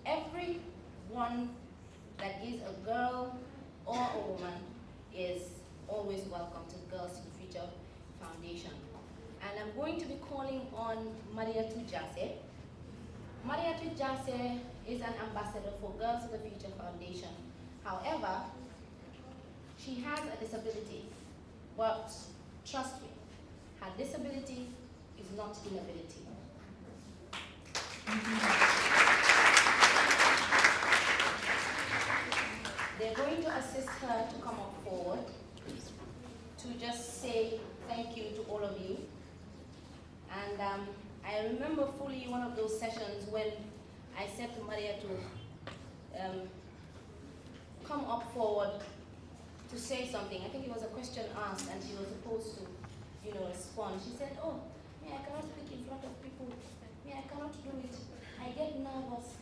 Everyone that is a girl or a woman is always welcome to Girls for the Future Foundation. And I'm going to be calling on Mariatu Jase. Mariatu Jase is an ambassador for Girls for the Future Foundation. However, she has a disability, but trust me, her disability is not inability. They're going to assist her to come up forward to just say thank you to all of you. And I remember fully one of those sessions when I said to Maria to come up forward to say something. I think it was a question asked and she was supposed to, respond. She said, oh, me, I cannot speak in front of people. Me, I cannot do it. I get nervous.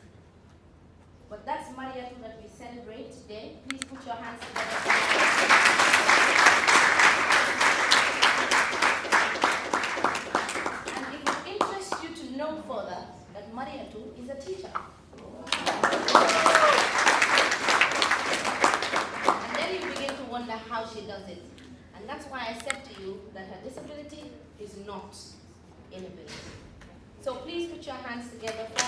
But that's Maria that we celebrate today. Please put your hands together. And it will interest you to know further that Mariatu is a teacher. And then you begin to wonder how she does it. And that's why I said to you that her disability is not inability. So please put your hands together for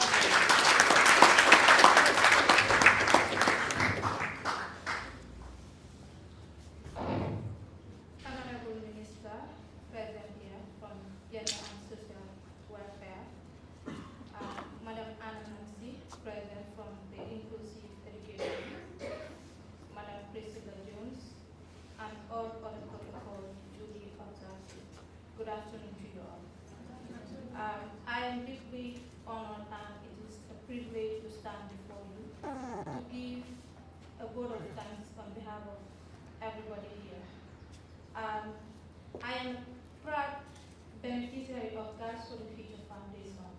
Honorable Minister, present here from Gender and Social Welfare, Madam Anna Nancy, present from the Inclusive Education, Madam Priscilla Jones, and all other protocol duly observed. Good afternoon to you all. I am deeply honored and it is a privilege to stand before you to give a word of thanks on behalf of everybody here. I am a proud beneficiary of Girls for the Future Foundation.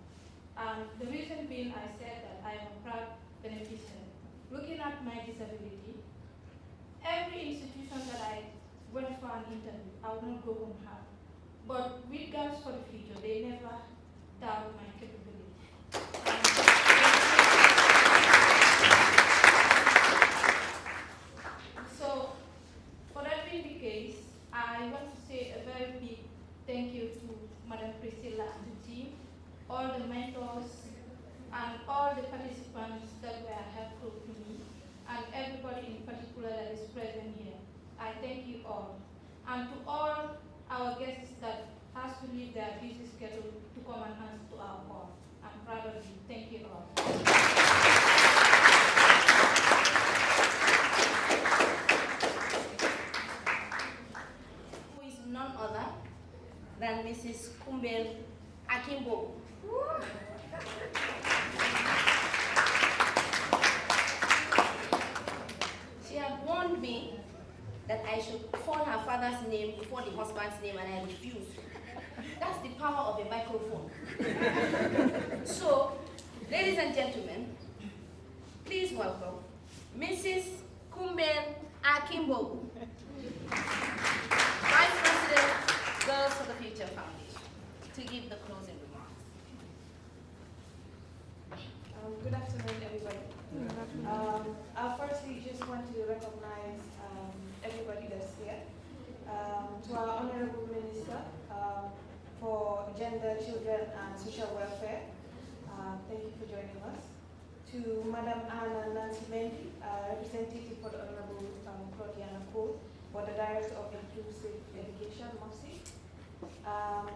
The reason being I said that I am a proud beneficiary. Looking at my disability, every institution that I went for an interview, I would not go home happy. But with Girls for the Future, they never doubt my capability. So, for that being the case, I want to say a very big thank you to Madam Priscilla and the team, all the mentors, and all the participants that were helpful to me, and everybody in particular that is present here. I thank you all. And to all our guests that has to leave their busy schedule to come and answer to our call. I'm proud of you. Thank you all. Who is none other than Mrs. Kumbel Akimbo. She had won me that I should call her father's name before the husband's name, and I refused. That's the power of a microphone. So, ladies and gentlemen, please welcome Mrs. Kumbel Akimbo, Vice President, Girls for the Future Foundation, to give the closing remarks. Good afternoon, everybody. I firstly just want to recognize everybody that's here. To our Honorable Minister for Gender, Children and Social Welfare, thank you for joining us. To Madam Anna Nancy Mendy, representative for the Honorable Claudiana Cole, for the Director of Inclusive Education, MOPSI.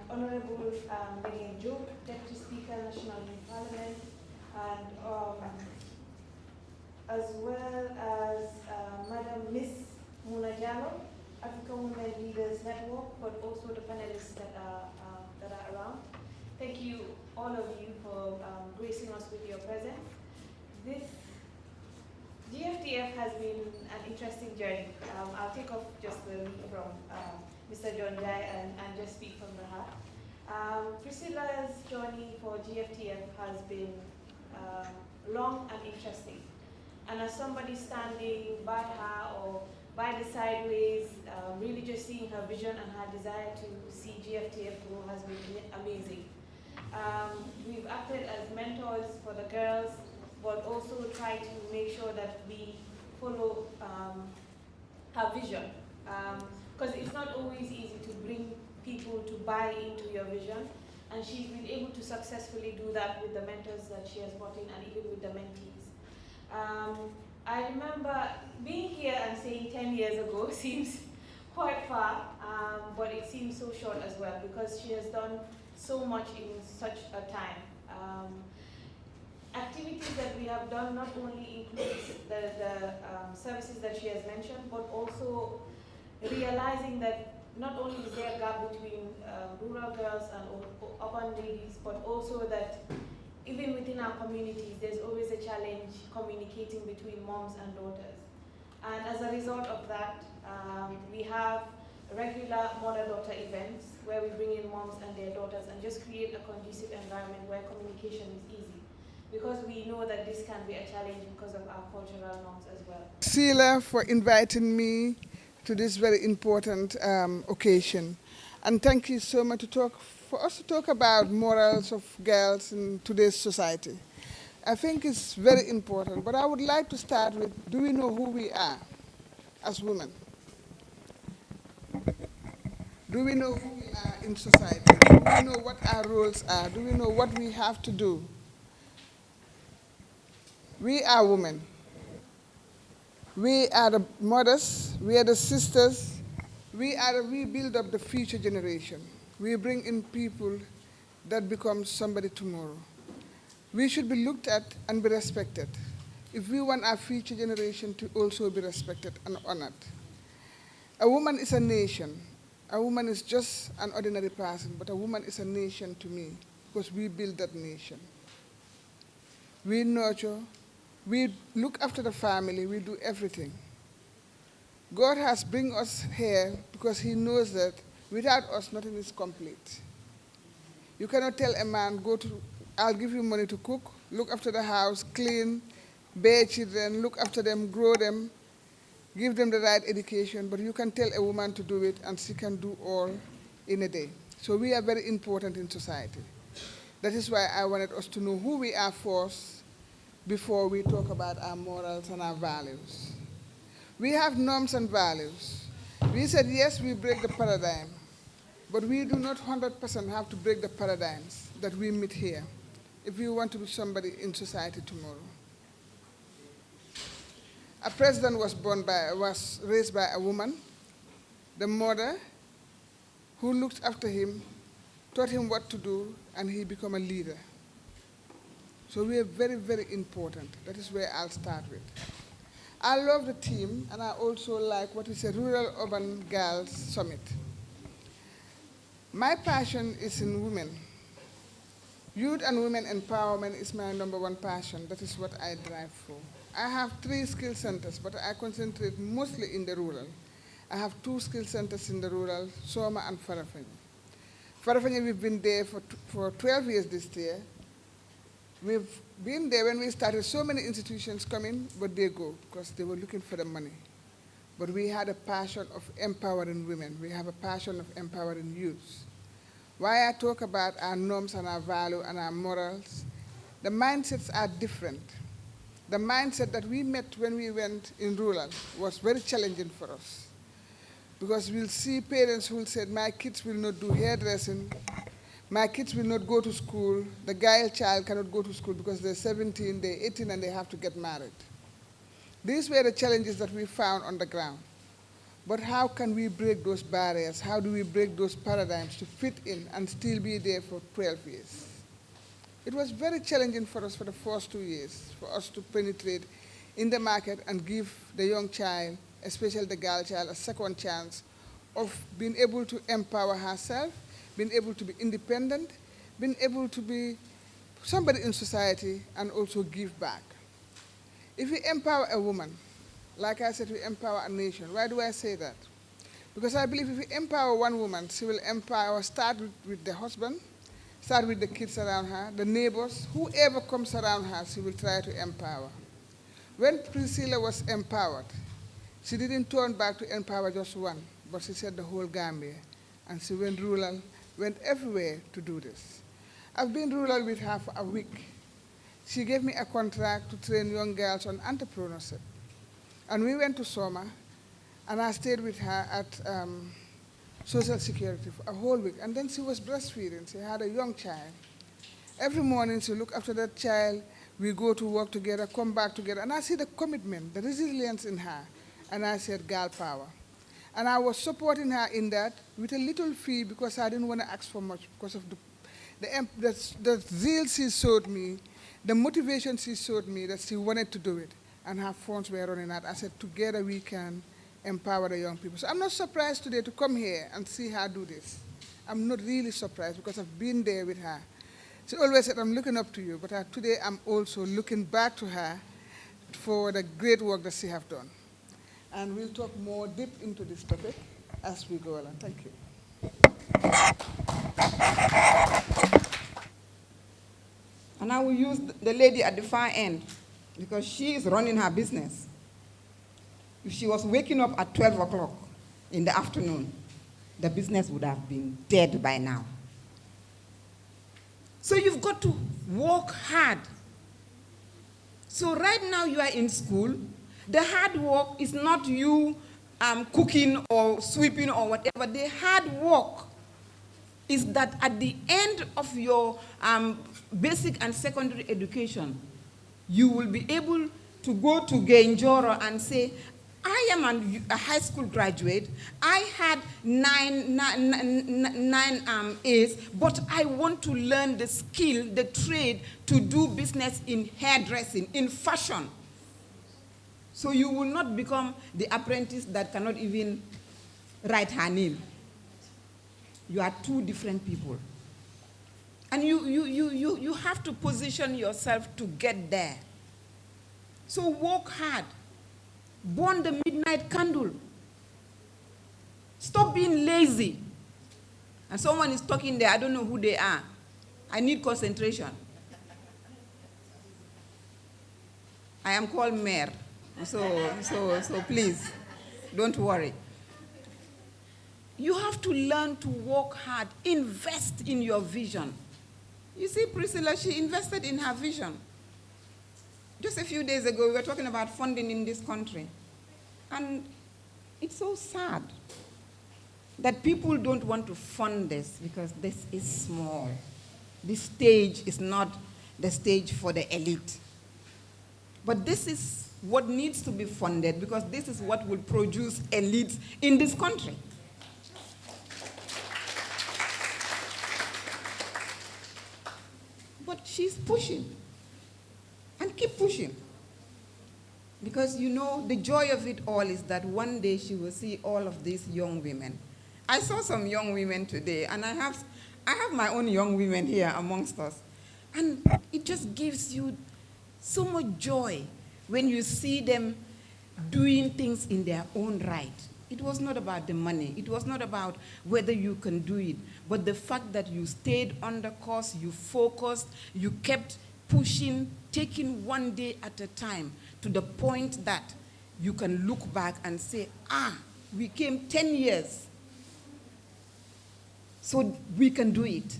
Honorable Megan Joe, Deputy Speaker, National Youth Parliament, and as well as Madam Miss Muna Jallo, African Women Leaders Network, but also the panelists that are around. Thank you, all of you, for gracing us with your presence. This GFTF has been an interesting journey. I'll take off just the lead from Mr. John Jai and just speak from the heart. Priscilla's journey for GFTF has been long and interesting. And as somebody standing by her or by the sideways, really just seeing her vision and her desire to see GFTF grow has been amazing. We've acted as mentors for the girls, but also try to make sure that we follow her vision. Because it's not always easy to bring people to buy into your vision, and she's been able to successfully do that with the mentors that she has brought in and even with the mentees. I remember being here and saying 10 years ago seems quite far, but it seems so short as well because she has done so much in such a time. Activities that we have done not only includes the services that she has mentioned, but also realizing that not only is there a gap between rural girls and urban ladies, but also that even within our communities, there's always a challenge communicating between moms and daughters. And as a result of that, we have regular mother-daughter events where we bring in moms and their daughters and just create a conducive environment where communication is easy. Because we know that this can be a challenge because of our cultural norms as well. Sheila, for inviting me to this very important occasion. And thank you so much for us to talk about morals of girls in today's society. I think it's very important, but I would like to start with, do we know who we are as women? Do we know who we are in society? Do we know what our roles are? Do we know what we have to do? We are women. We are the mothers, we are the sisters, we are the rebuild of the future generation. We bring in people that become somebody tomorrow. We should be looked at and be respected if we want our future generation to also be respected and honored. A woman is a nation. A woman is just an ordinary person, but a woman is a nation to me because we build that nation. We nurture, we look after the family, we do everything. God has bring us here because he knows that without us, nothing is complete. You cannot tell a man, I'll give you money to cook, look after the house, clean, bear children, look after them, grow them, give them the right education, but you can tell a woman to do it and she can do all in a day. So we are very important in society. That is why I wanted us to know who we are first before we talk about our morals and our values. We have norms and values. We said, yes, we break the paradigm, but we do not 100% have to break the paradigms that we meet here if we want to be somebody in society tomorrow. A president was raised by a woman, the mother who looked after him, taught him what to do, and he became a leader. So we are very, very important. That is where I'll start with. I love the team, and I also like what is a Rural Urban Girls Summit. My passion is in women. Youth and women empowerment is my #1 passion. That is what I drive for. I have 3 skill centers, but I concentrate mostly in the rural. I have 2 skill centers in the rural, Soma and Farafenni. Farafenni, we've been there for 12 years this year. We've been there when we started, so many institutions come in, but they go because they were looking for the money. But we had a passion of empowering women. We have a passion of empowering youth. Why I talk about our norms and our value and our morals, the mindsets are different. The mindset that we met when we went in rural was very challenging for us. Because we'll see parents who said, my kids will not do hairdressing, my kids will not go to school, the girl child cannot go to school because they're 17, they're 18, and they have to get married. These were the challenges that we found on the ground. But how can we break those barriers? How do we break those paradigms to fit in and still be there for 12 years? It was very challenging for us for the first 2 years, for us to penetrate in the market and give the young child, especially the girl child, a second chance of being able to empower herself, being able to be independent, being able to be somebody in society, and also give back. If we empower a woman, like I said, we empower a nation. Why do I say that? Because I believe if we empower one woman, she will empower, start with the husband, start with the kids around her, the neighbors, whoever comes around her, she will try to empower. When Priscilla was empowered, she didn't turn back to empower just one, but she said the whole Gambia. And she went rural, went everywhere to do this. I've been rural with her for a week. She gave me a contract to train young girls on entrepreneurship. And we went to Soma, and I stayed with her at Social Security for a whole week. And then she was breastfeeding. She had a young child. Every morning she looked after that child. We go to work together, come back together. And I see the commitment, the resilience in her. And I said, girl power. And I was supporting her in that with a little fee because I didn't want to ask for much because of the zeal she showed me, the motivation she showed me that she wanted to do it. And her funds were running out. I said, together we can empower the young people. So I'm not surprised today to come here and see her do this. I'm not really surprised because I've been there with her. She always said, I'm looking up to you, but today I'm also looking back to her for the great work that she has done. And we'll talk more deep into this topic as we go along. Thank you. And I will use the lady at the far end because she is running her business. If she was waking up at 12 o'clock in the afternoon, the business would have been dead by now. So you've got to work hard. So right now you are in school. The hard work is not you cooking or sweeping or whatever. The hard work is that at the end of your basic and secondary education, you will be able to go to Genjoro and say, I am a high school graduate. I had nine A's, but I want to learn the skill, the trade to do business in hairdressing, in fashion. So you will not become the apprentice that cannot even write her name. You are two different people. And you have to position yourself to get there. So work hard. Burn the midnight candle. Stop being lazy. And someone is talking there, I don't know who they are. I need concentration. I am called Mayor. So please, don't worry. You have to learn to work hard, invest in your vision. You see, Priscilla, she invested in her vision. Just a few days ago, we were talking about funding in this country. And it's so sad that people don't want to fund this because this is small. This stage is not the stage for the elite. But this is what needs to be funded because this is what will produce elites in this country. But she's pushing and keep pushing. Because you know, the joy of it all is that one day she will see all of these young women. I saw some young women today, and I have my own young women here amongst us. And it just gives you so much joy when you see them doing things in their own right. It was not about the money. It was not about whether you can do it, but the fact that you stayed on the course, you focused, you kept pushing, taking one day at a time to the point that you can look back and say, we came 10 years, so we can do it.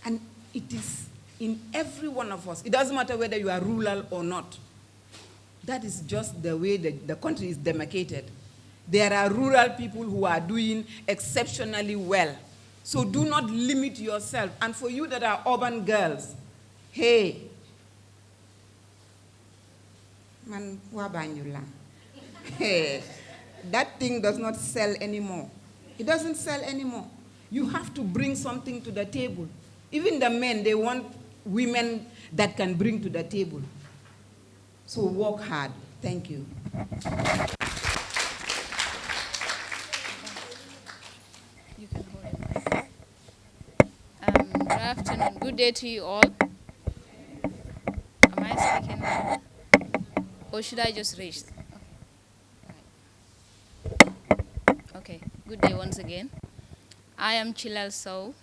And it is in every one of us. It doesn't matter whether you are rural or not. That is just the way the country is demarcated. There are rural people who are doing exceptionally well. So do not limit yourself. And for you that are urban girls, hey, man, hey, that thing does not sell anymore. It doesn't sell anymore. You have to bring something to the table. Even the men, they want women that can bring to the table. So work hard. Thank you. You can hold it. Good afternoon. Good day to you all. Am I speaking now? Or should I just raise? Okay. Good day once again. I am Chilal Sow,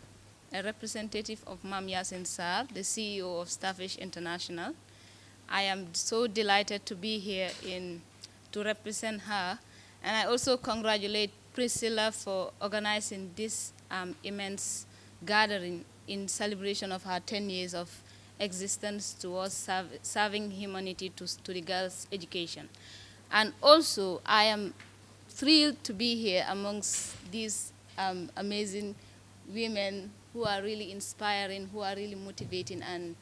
a representative of Mam Yasin Sarr, the CEO of Starfish International. I am so delighted to be here to represent her, and I also congratulate Priscilla for organizing this immense gathering in celebration of her 10 years of existence towards serving humanity to the girls' education. And also, I am thrilled to be here amongst these amazing women who are really inspiring, who are really motivating, and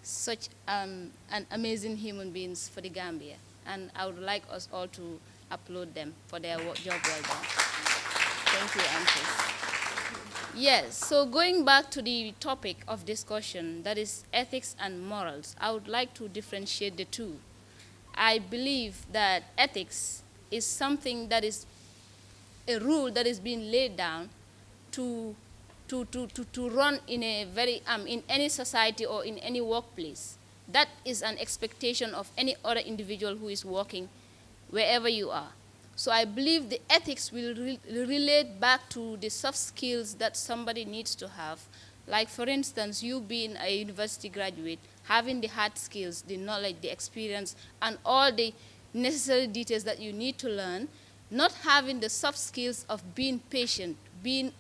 such an amazing human beings for the Gambia. And I would like us all to applaud them for their job well done. Thank you, Aunties. Yes, so going back to the topic of discussion, that is ethics and morals, I would like to differentiate the two. I believe that ethics is something that is a rule that is being laid down to run in a very in any society or in any workplace. That is an expectation of any other individual who is working wherever you are. So I believe the ethics will relate back to the soft skills that somebody needs to have. Like, for instance, you being a university graduate, having the hard skills, the knowledge, the experience, and all the necessary details that you need to learn, not having the soft skills of being patient, being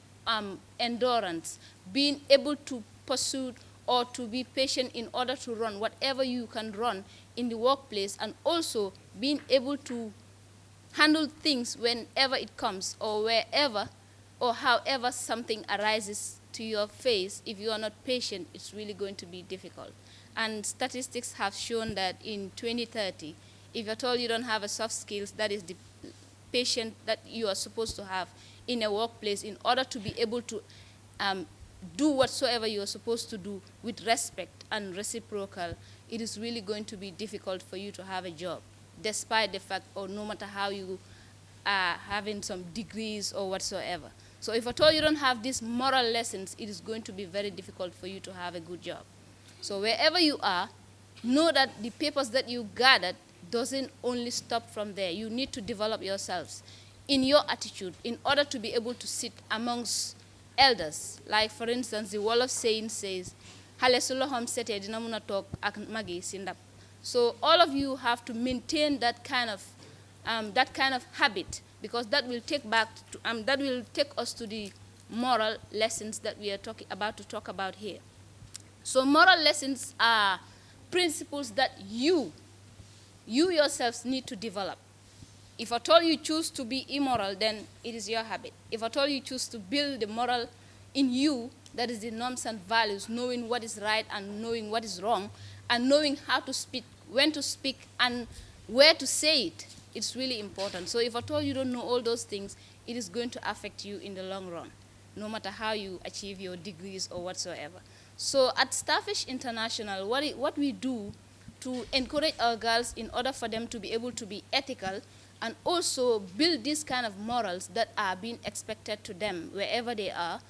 endurance, being able to pursue or to be patient in order to run whatever you can run in the workplace, and also being able to handle things whenever it comes or wherever or however something arises to your face. If you are not patient, it's really going to be difficult. And statistics have shown that in 2030, if at all you don't have a soft skills, that is the patient that you are supposed to have in a workplace in order to be able to do whatsoever you are supposed to do with respect and reciprocal, it is really going to be difficult for you to have a job, despite the fact, or no matter how you are having some degrees or whatsoever. So if at all you don't have these moral lessons, it is going to be very difficult for you to have a good job. So wherever you are, know that the papers that you gathered doesn't only stop from there. You need to develop yourselves in your attitude in order to be able to sit amongst elders. Like, for instance, the wall of saying says, so all of you have to maintain that kind of habit, because that will take us to the moral lessons that we are about to talk about here. So moral lessons are principles that you yourselves need to develop. If at all you choose to be immoral, then it is your habit. If at all you choose to build the moral in you, that is the norms and values, knowing what is right and knowing what is wrong, and knowing how to speak, when to speak, and where to say it, it's really important. So if at all you don't know all those things, it is going to affect you in the long run, no matter how you achieve your degrees or whatsoever. So at Starfish International, what we do to encourage our girls in order for them to be able to be ethical and also build these kind of morals that are being expected to them wherever they are,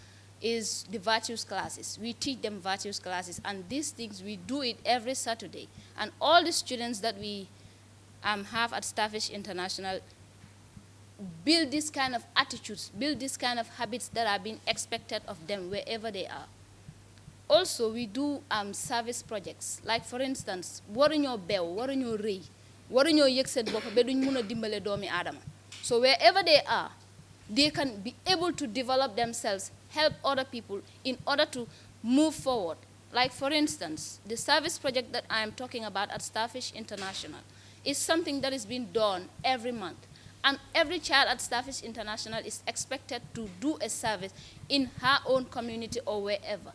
is the virtues classes. We teach them virtues classes, and these things we do it every Saturday. And all the students that we have at Starfish International build this kind of attitudes, build this kind of habits that are being expected of them wherever they are. Also, we do service projects. Like, for instance, waruñoo bew, waruñoo rëy, waruñoo yëg seen bopp ba duñ mun a dimbale doomi aadama. So wherever they are, they can be able to develop themselves, help other people in order to move forward. Like, for instance, the service project that I am talking about at Starfish International is something that is being done every month. And every child at Starfish International is expected to do a service in her own community or wherever.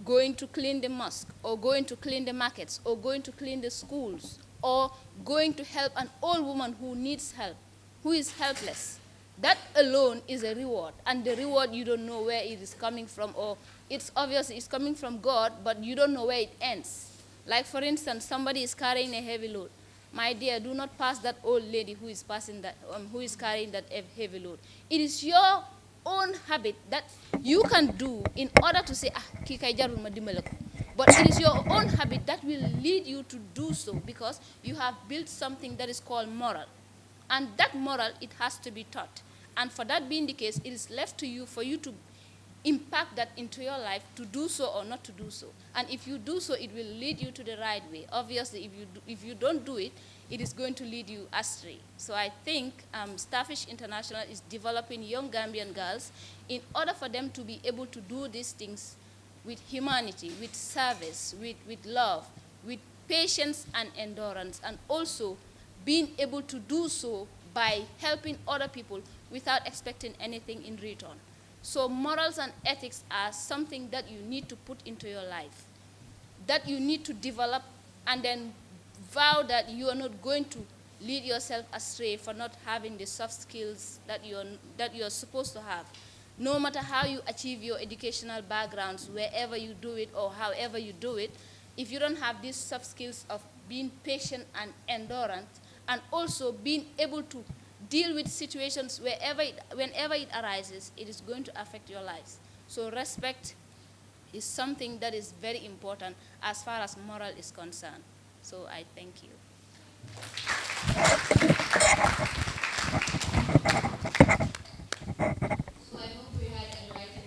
Going to clean the mosque, or going to clean the markets, or going to clean the schools, or going to help an old woman who needs help, who is helpless. That alone is a reward, and the reward you don't know where it is coming from, or it's obvious it's coming from God, but you don't know where it ends. Like, for instance, somebody is carrying a heavy load. My dear, do not pass that old lady who is carrying that heavy load. It is your own habit that you can do in order to say, ki kay jarul ma dimbale ko. But it is your own habit that will lead you to do so, because you have built something that is called moral. And that moral, it has to be taught. And for that being the case, it is left to you for you to impact that into your life, to do so or not to do so. And if you do so, it will lead you to the right way. Obviously, if you don't do it, it is going to lead you astray. So I think Starfish International is developing young Gambian girls in order for them to be able to do these things with humanity, with service, with love, with patience and endurance, and also being able to do so by helping other people without expecting anything in return. So morals and ethics are something that you need to put into your life, that you need to develop, and then vow that you are not going to lead yourself astray for not having the soft skills that you're supposed to have. No matter how you achieve your educational backgrounds, wherever you do it or however you do it, if you don't have these soft skills of being patient and endurant, and also being able to deal with situations whenever it arises, it is going to affect your lives. So respect is something that is very important as far as moral is concerned. So I thank you. So I hope we had enlightened.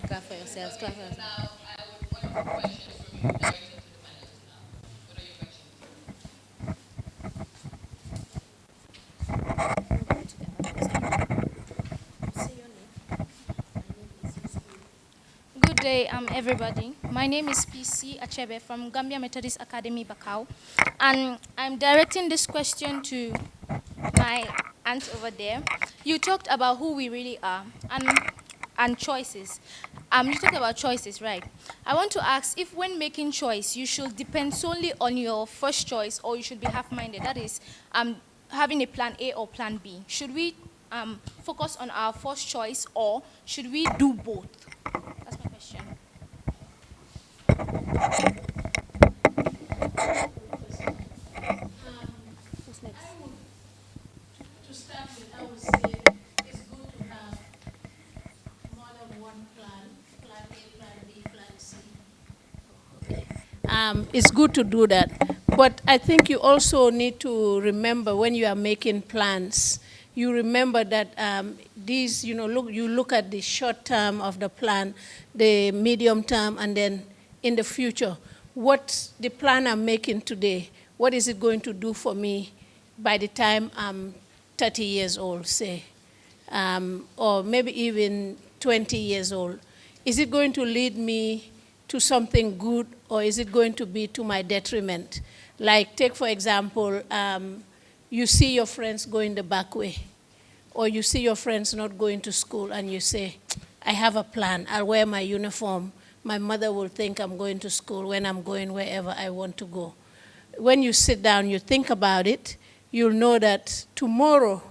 Clap for yourselves, clap for yourselves. Now, I would want questions from you directed to the panelists now. What are your questions? Good day, everybody. My name is PC Achebe from Gambia Methodist Academy, Bakau. And I'm directing this question to my aunt over there. You talked about who we really are and choices. You talked about choices, right? I want to ask if when making choice, you should depend solely on your first choice, or you should be half-minded. That is, having a plan A or plan B. Should we focus on our first choice, or should we do both? That's my question. To start with, I would say it's good to have more than one plan, plan A, plan B, plan C. It's good to do that. But I think you also need to remember when you are making plans, you remember that these, you look at the short term of the plan, the medium term, and then in the future, what the plan I'm making today, what is it going to do for me by the time I'm 30 years old, say, or maybe even 20 years old? Is it going to lead me to something good, or is it going to be to my detriment? Like, take for example, you see your friends going the back way, or you see your friends not going to school, and you say, I have a plan, I'll wear my uniform, my mother will think I'm going to school when I'm going wherever I want to go. When you sit down, you think about it, you'll know that tomorrow,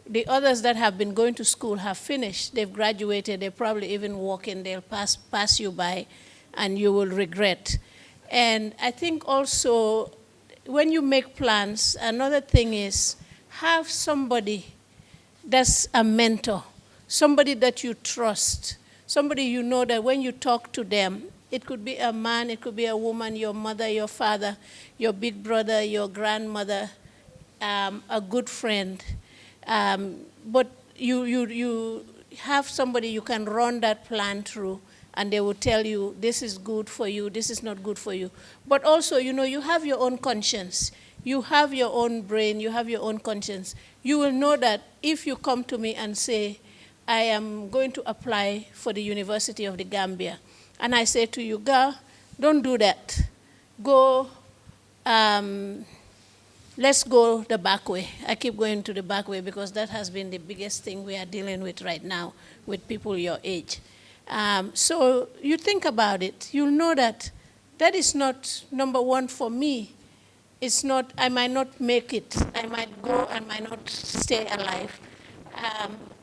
the others that have been going to school have finished, they've graduated, they're probably even walking, they'll pass you by, and you will regret. And I think also, when you make plans, another thing is have somebody that's a mentor, somebody that you trust, somebody you know that when you talk to them, it could be a man, it could be a woman, your mother, your father, your big brother, your grandmother, a good friend. But you have somebody you can run that plan through, and they will tell you, this is good for you, this is not good for you. But also, you have your own conscience. You have your own brain, you have your own conscience. You will know that if you come to me and say, I am going to apply for the University of the Gambia, and I say to you, girl, don't do that. Go, let's go the back way. I keep going to the back way because that has been the biggest thing we are dealing with right now with people your age. So you think about it, you'll know that that is not number one for me. It's not, I might not make it. I might go, I might not stay alive.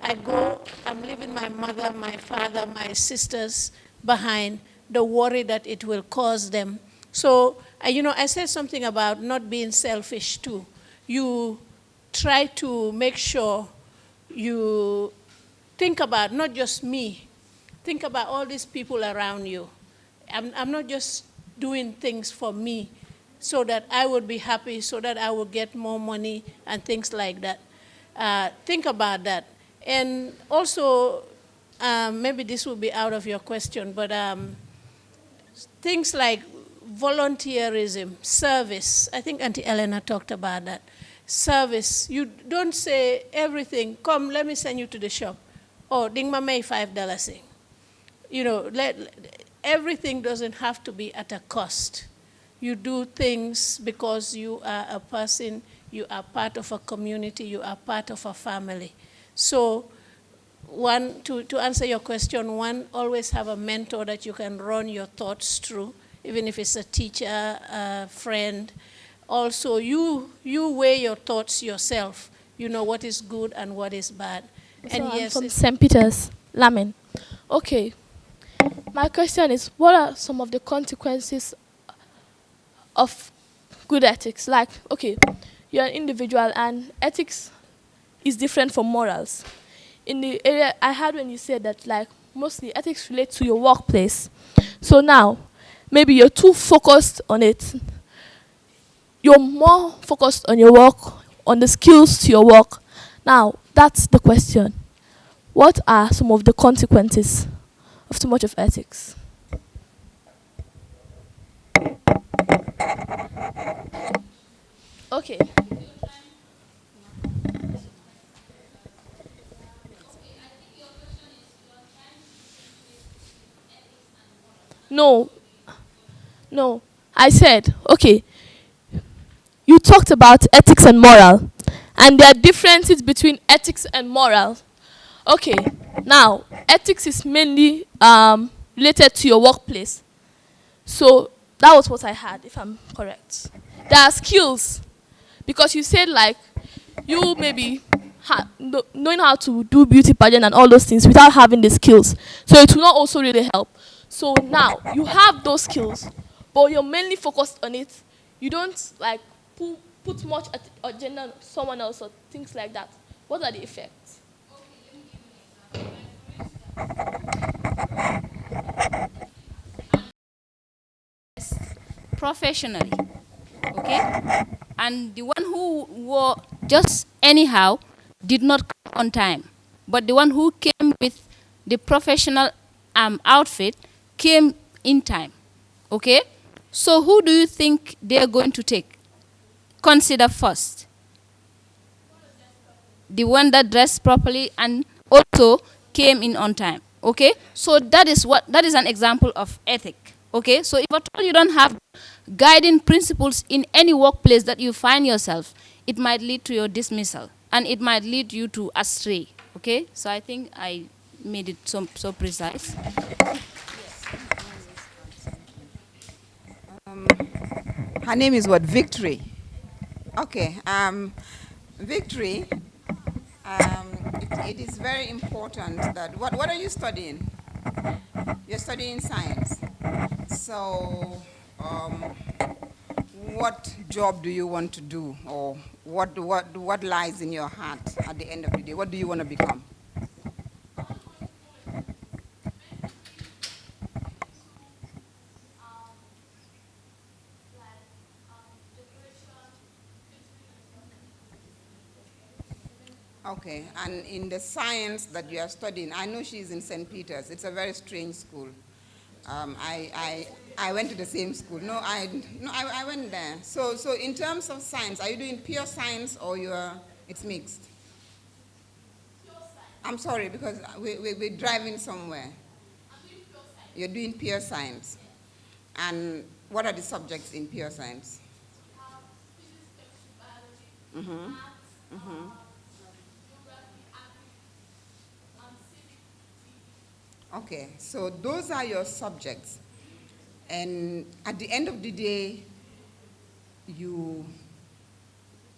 I go, I'm leaving my mother, my father, my sisters behind, the worry that it will cause them. So, I said something about not being selfish too. You try to make sure you think about not just me, think about all these people around you. I'm not just doing things for me so that I would be happy, so that I will get more money and things like that. Think about that. And also, maybe this will be out of your question, but things like volunteerism, service. I think Auntie Elena talked about that. Service. You don't say everything, come, let me send you to the shop. Or, ding ma may $5. Everything doesn't have to be at a cost. You do things because you are a person, you are part of a community, you are part of a family. So, to answer your question, one, always have a mentor that you can run your thoughts through, even if it's a teacher, a friend. Also, you weigh your thoughts yourself. You know what is good and what is bad. So And I'm yes, from St. Peter's, Lamin. Okay. My question is, what are some of the consequences of good ethics? Like, okay, you're an individual and ethics is different from morals. In the area I had when you said that, like, mostly ethics relate to your workplace. So now, maybe you're too focused on it. You're more focused on your work, on the skills to your work. Now, that's the question. What are some of the consequences of too much of ethics? Okay. No. No. I said, okay, you talked about ethics and moral, and there are differences between ethics and moral. Okay, now, ethics is mainly related to your workplace. So that was what I had, if I'm correct. There are skills, because you said, like, you maybe knowing how to do beauty pageant and all those things without having the skills. So it will not also really help. So now, you have those skills, but you're mainly focused on it. You don't, like, put much agenda on someone else or things like that. What are the effects? Professionally, okay? And the one who wore just anyhow did not come on time. But the one who came with the professional outfit came in time, okay? So who do you think they're going to take? Consider first. The one that dressed properly and also came in on time, okay? So that is an example of ethic, okay? So if at all you don't have guiding principles in any workplace that you find yourself, it might lead to your dismissal and it might lead you to astray, okay? So I think I made it so precise. Her name is what? Victory. Okay. Victory. It is very important that what are you studying? You're studying science. So, what job do you want to do, or what lies in your heart at the end of the day? What do you want to become? Okay, and in the science that you are studying, I know she's in St. Peter's. It's a very strange school. I went to the same school. I went there. So in terms of science, are you doing pure science or it's mixed? I'm sorry, because we're driving somewhere. You're doing pure science. And what are the subjects in pure science? Mm-hmm. Mm-hmm. Okay, so those are your subjects. And at the end of the day, you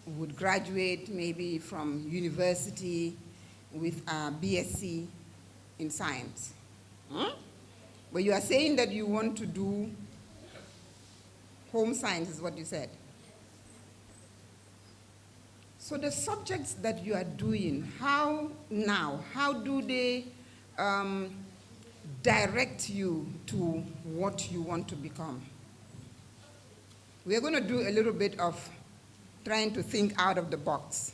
would graduate maybe from university with a BSc in science. Hmm? But you are saying that you want to do home science, is what you said. So the subjects that you are doing, how do they direct you to what you want to become? We're going to do a little bit of trying to think out of the box.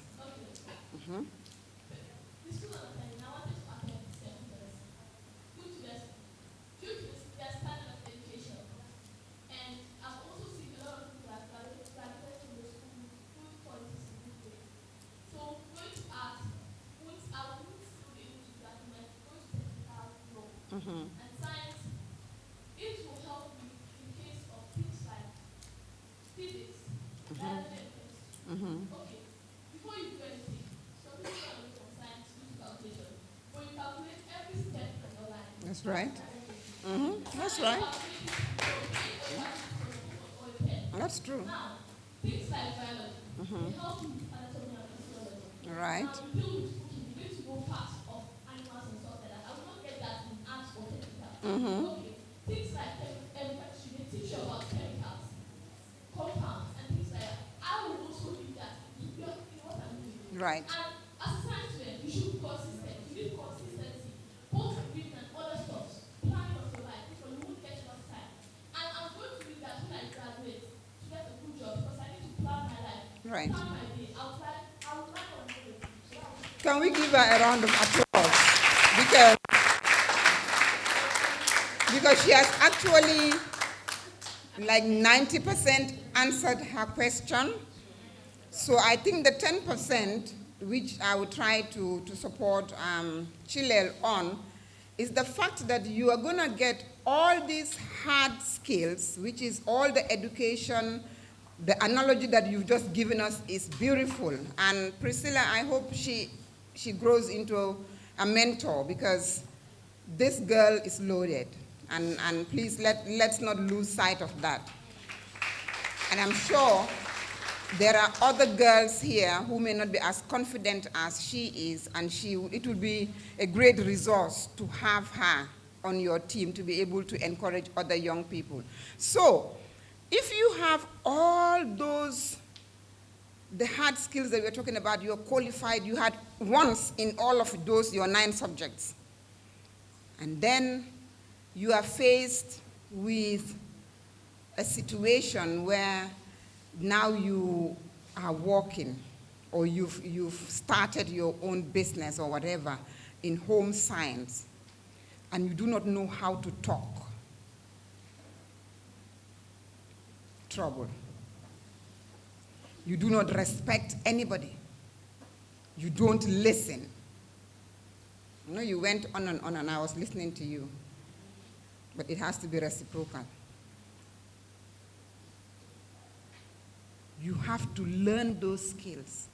Mm-hmm. Mm-hmm. And science, it will help me in case of things like physics, biology, and chemistry. Mm-hmm. Okay, before you do anything, some people are looking for science to do calculation, but you calculate every step on your line. That's right. Mm-hmm. That's right. That's true. Now, things like biology, they help you with anatomy and physiology. Right. Now, you need to go past of animals and stuff like that. I will not get that in arts or technical. Mm-hmm. Okay, things like chemistry, they teach you about chemicals, compounds, and things like that. I will also do that in what I'm doing. Right. And as a science student, you should be consistent. You need consistency, both reading and other stuff, planning of your life, because you won't get enough time. And I'm going to do that when I graduate to get a good job, because I need to plan my life, Right. plan my day. I'll plan on everything. Can we give her a round of applause? Because she has actually like 90% answered her question. So I think the 10%, which I would try to support Chilel on, is the fact that you are going to get all these hard skills, which is all the education. The analogy that you've just given us is beautiful. And Priscilla, I hope she grows into a mentor, because this girl is loaded. And please, let's not lose sight of that. And I'm sure there are other girls here who may not be as confident as she is, and it will be a great resource to have her on your team to be able to encourage other young people. So, if you have all those, the hard skills that we're talking about, you're qualified, you had once in all of those, your 9 subjects. And then you are faced with a situation where now you are working, or you've started your own business or whatever in home science, and you do not know how to talk. Trouble. You do not respect anybody. You don't listen. You know, you went on and I was listening to you. But it has to be reciprocal. You have to learn those skills.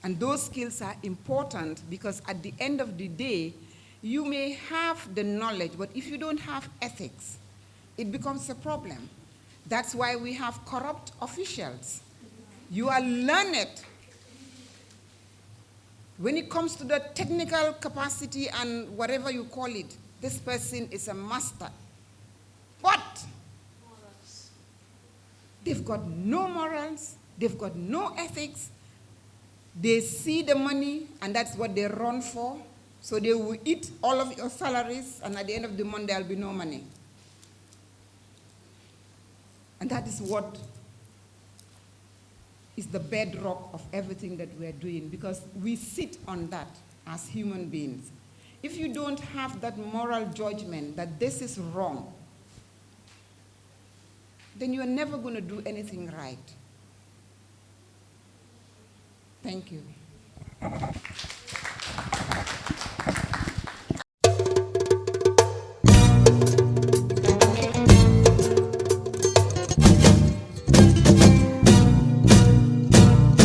And those skills are important because at the end of the day, you may have the knowledge, but if you don't have ethics, it becomes a problem. That's why we have corrupt officials. You are learned. When it comes to the technical capacity and whatever you call it, this person is a master. But they've got no morals, they've got no ethics. They see the money and that's what they run for. So they will eat all of your salaries, and at the end of the month there'll be no money. And that is what is the bedrock of everything that we're doing, because we sit on that as human beings. If you don't have that moral judgment that this is wrong, then you're never going to do anything right. Thank you.